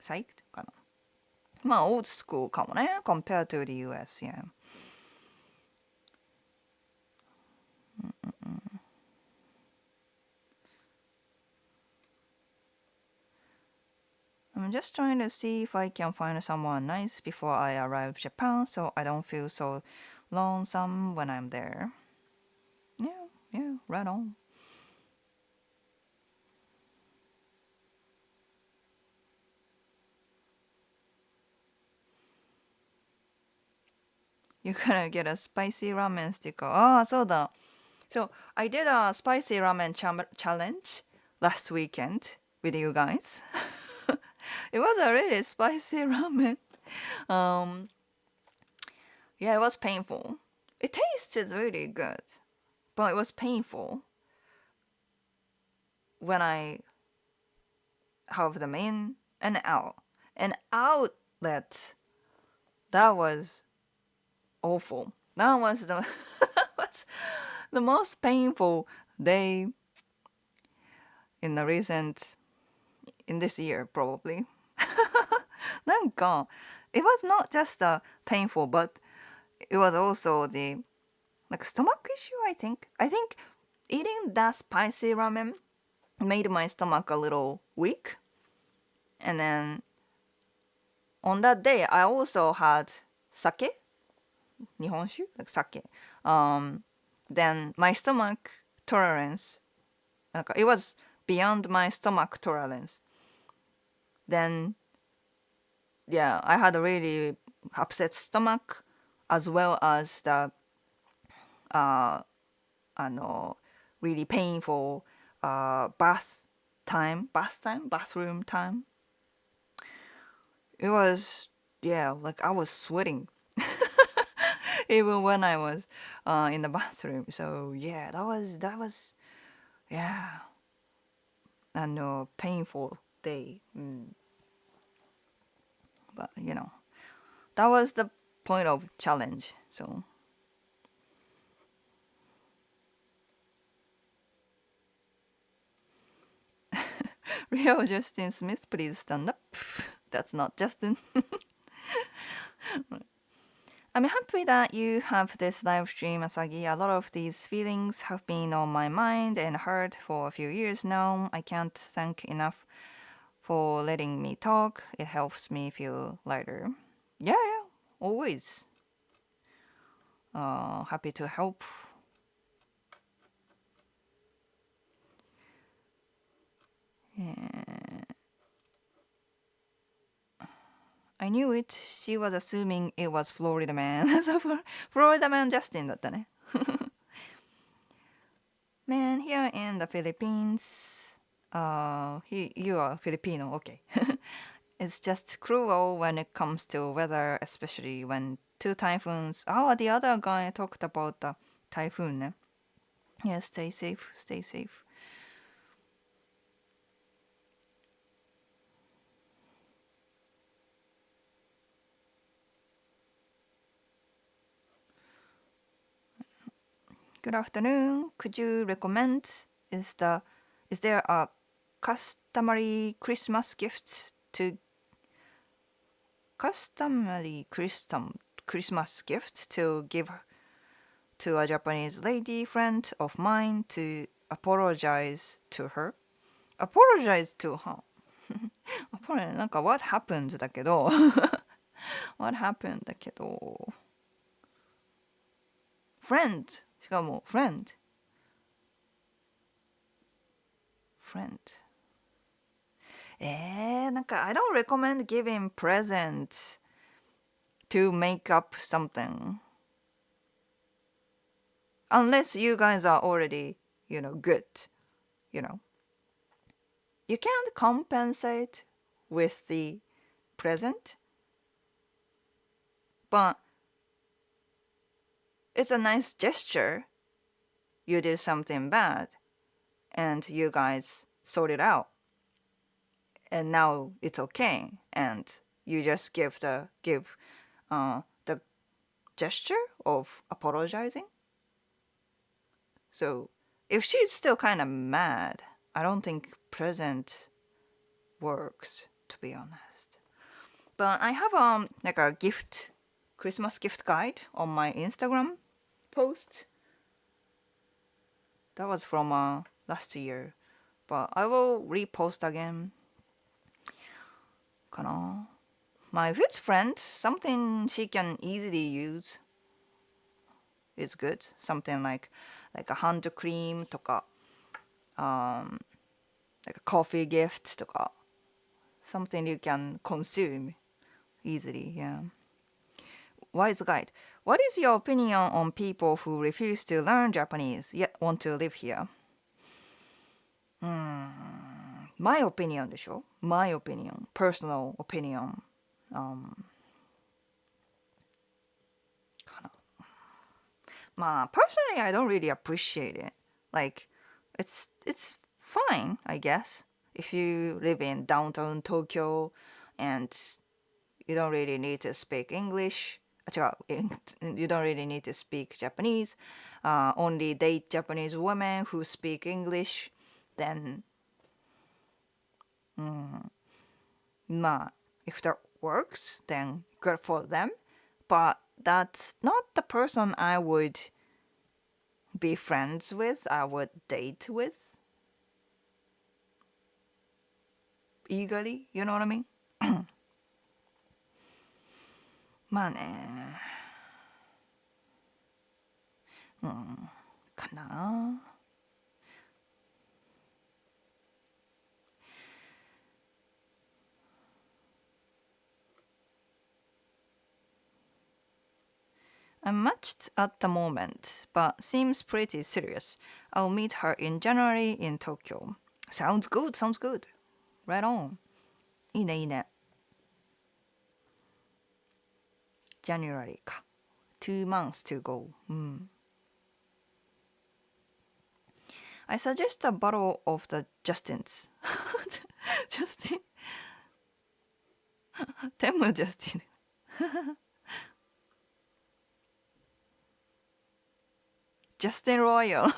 Speaker 1: Psyched? かな。まあ、old school かもね。compared to the US, yeah. I'm just trying to see if I can find someone nice before I arrive Japan so I don't feel so lonesome when I'm there. Yeah, right on. You're gonna get a spicy ramen sticker. Ah, そうだ. So I did a spicy ramen challenge last weekend with you guys. It was a really spicy ramen. Um, yeah, it was painful. It tasted really good, but it was painful when I have them in and out. An outlet, that was awful. That was the that was the most painful day in this year probably. なんか it was not just painful, but it was also the like stomach issue. I think eating that spicy ramen made my stomach a little weak, and then on that day I also had sake, 日本酒 like sake. Then my stomach tolerance, it was beyond my stomach tolerance. Then yeah, I had a really upset stomach as well as the really painful bathroom time. It was, yeah, like I was sweating even when I was in the bathroom. So yeah, that was yeah, painful day. But that was the point of challenge. So real Justin Smith, please stand up. That's not Justin. I'm happy that you have this live stream, Asagi. A lot of these feelings have been on my mind and heart for a few years now. I can't thank enough for letting me talk. It helps me feel lighter. Yeah, always happy to help. I knew it. She was assuming it was Florida man. そうFlorida man Justin だったね。Man, here in the Philippines, you are Filipino, okay. It's just cruel when it comes to weather, especially when two typhoons. Oh, the other guy talked about the typhoon ね。Yeah, stay safe, stay safe. Good afternoon. Could you recommend is the is there a customary Christmas gift to Christmas gift to give to a Japanese lady friend of mine to apologize to her? Apologize to her. なんか what happened だけど what happened だけど friend しかも friend friend なんか I don't recommend giving presents to make up something unless you guys are already good you know you can't compensate with the present but it's a nice gesture you did something bad and you guys sort it out and now it's okay and you just give the gesture of apologizing. So if she's still kind of mad, I don't think present works, to be honest. But I have like a Christmas gift guide on my Instagram post. That was from last year, but I will repost again. かな My good friend, something she can easily use is good. Something like a hand cream とか like a coffee gift とか something you can consume easily. Yeah. Wise guide. What is your opinion on people who refuse to learn Japanese yet want to live here? My opinion でしょ My opinion. Personal opinion. まあ personally I don't really appreciate it. Like it's fine, I guess. If you live in downtown Tokyo and you don't really need to speak English. 違う you don't really need to speak Japanese. Only date Japanese women who speak English. Then, まあ if that works, then good for them. But that's not the person I would be friends with, I would date with. Eagerly, you know what I mean? まあね。かな。I'm matched at the moment, but seems pretty serious. I'll meet her in January in Tokyo. Sounds good, sounds good. Right on. いいね、いいね。January か。2 months to go. I suggest a bottle of the Justins. Justin? Temu Justin. Justin Royal.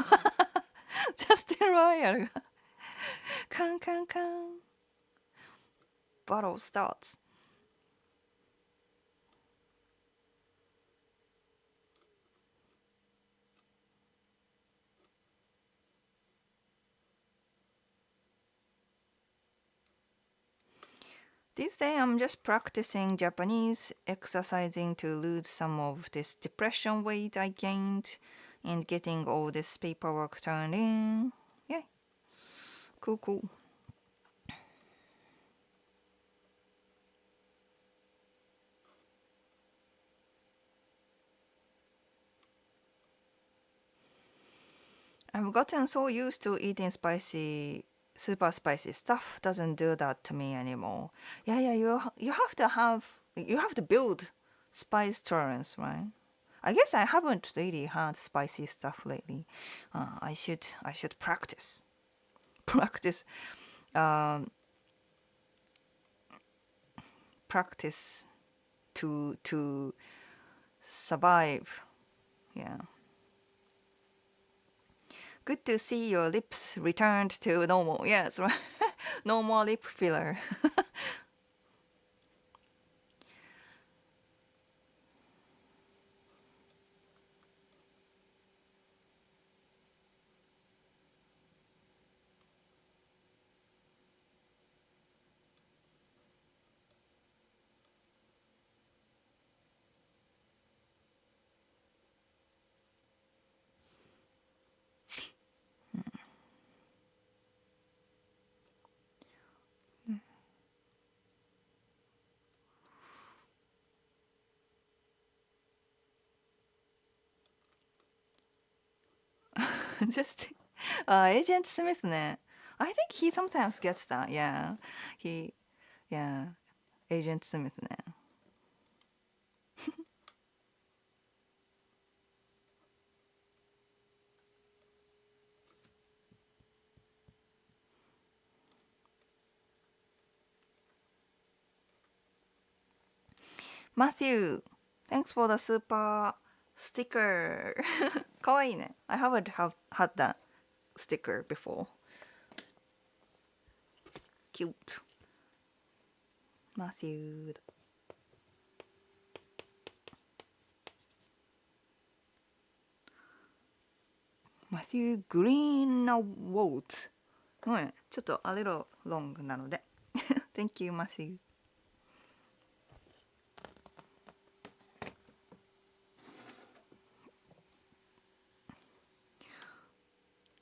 Speaker 1: Justin Royal がカンカンカン Bottle starts. This day I'm just practicing Japanese, exercising to lose some of this depression weight I gained, and getting all this paperwork turned in. Yeah, cool, cool. I've gotten so used to eating spicy, super spicy stuff. Doesn't do that to me anymore. Yeah, yeah. You have to build spice tolerance, right? I guess I haven't really had spicy stuff lately. I should practice practice um, practice to survive. Yeah. Good to see your lips returned to normal. Yes, right. No more lip filler. Just Agent Smith ね. I think he sometimes gets that. Yeah. He yeah. Agent Smith ね. Matthew, thanks for the super sticker. かわいいね. I haven't had that sticker before. Cute. Matthew. Matthew Greenwald. うん、ちょっと a little long なので。Thank you, Matthew.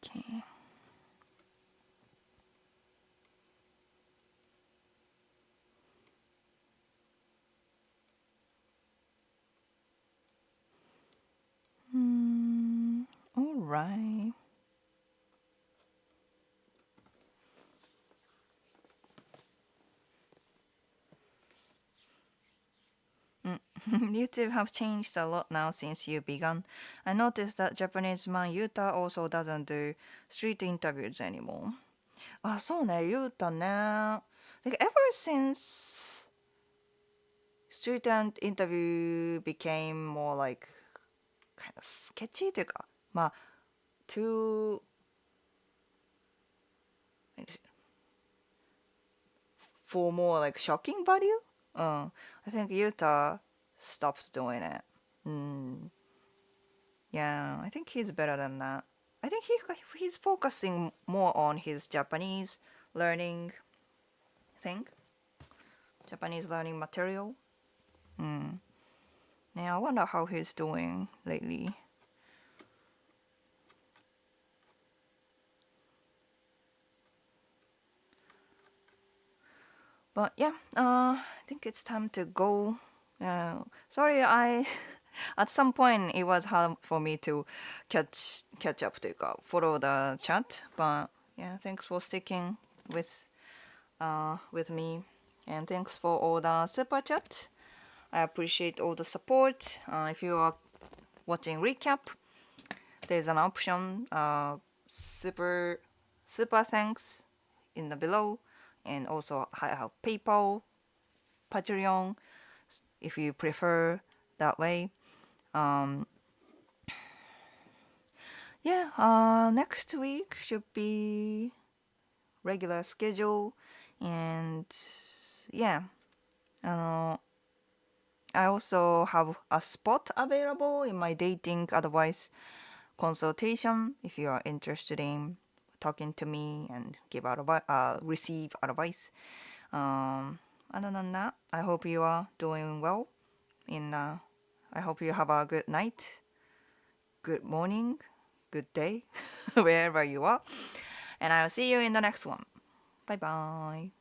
Speaker 1: Okay. All right. YouTube have changed a lot now since you began. I noticed that Japanese man Yuta also doesn't do street interviews anymore. あ、そうね、Yuta ね。Like ever since street interview became more like kind of sketchy というか、まあ、too for more like shocking value? I think Yuta stopped doing it. Yeah, I think he's better than that. I think he's focusing more on his Japanese learning thing, Japanese learning material. Yeah, I wonder how he's doing lately. But yeah, I think it's time to go. Sorry, I at some point it was hard for me to catch up というか follow the chat. But yeah, thanks for sticking with me, and thanks for all the super chat. I appreciate all the support. If you are watching recap, there's an option super thanks in the below, and also I have PayPal, Patreon if you prefer that way. Yeah, next week should be regular schedule, and yeah, I also have a spot available in my dating advice consultation if you are interested in talking to me and receive advice. other than that, I hope you are doing well. I hope you have a good night, good morning, good day, wherever you are. And I'll see you in the next one. Bye bye.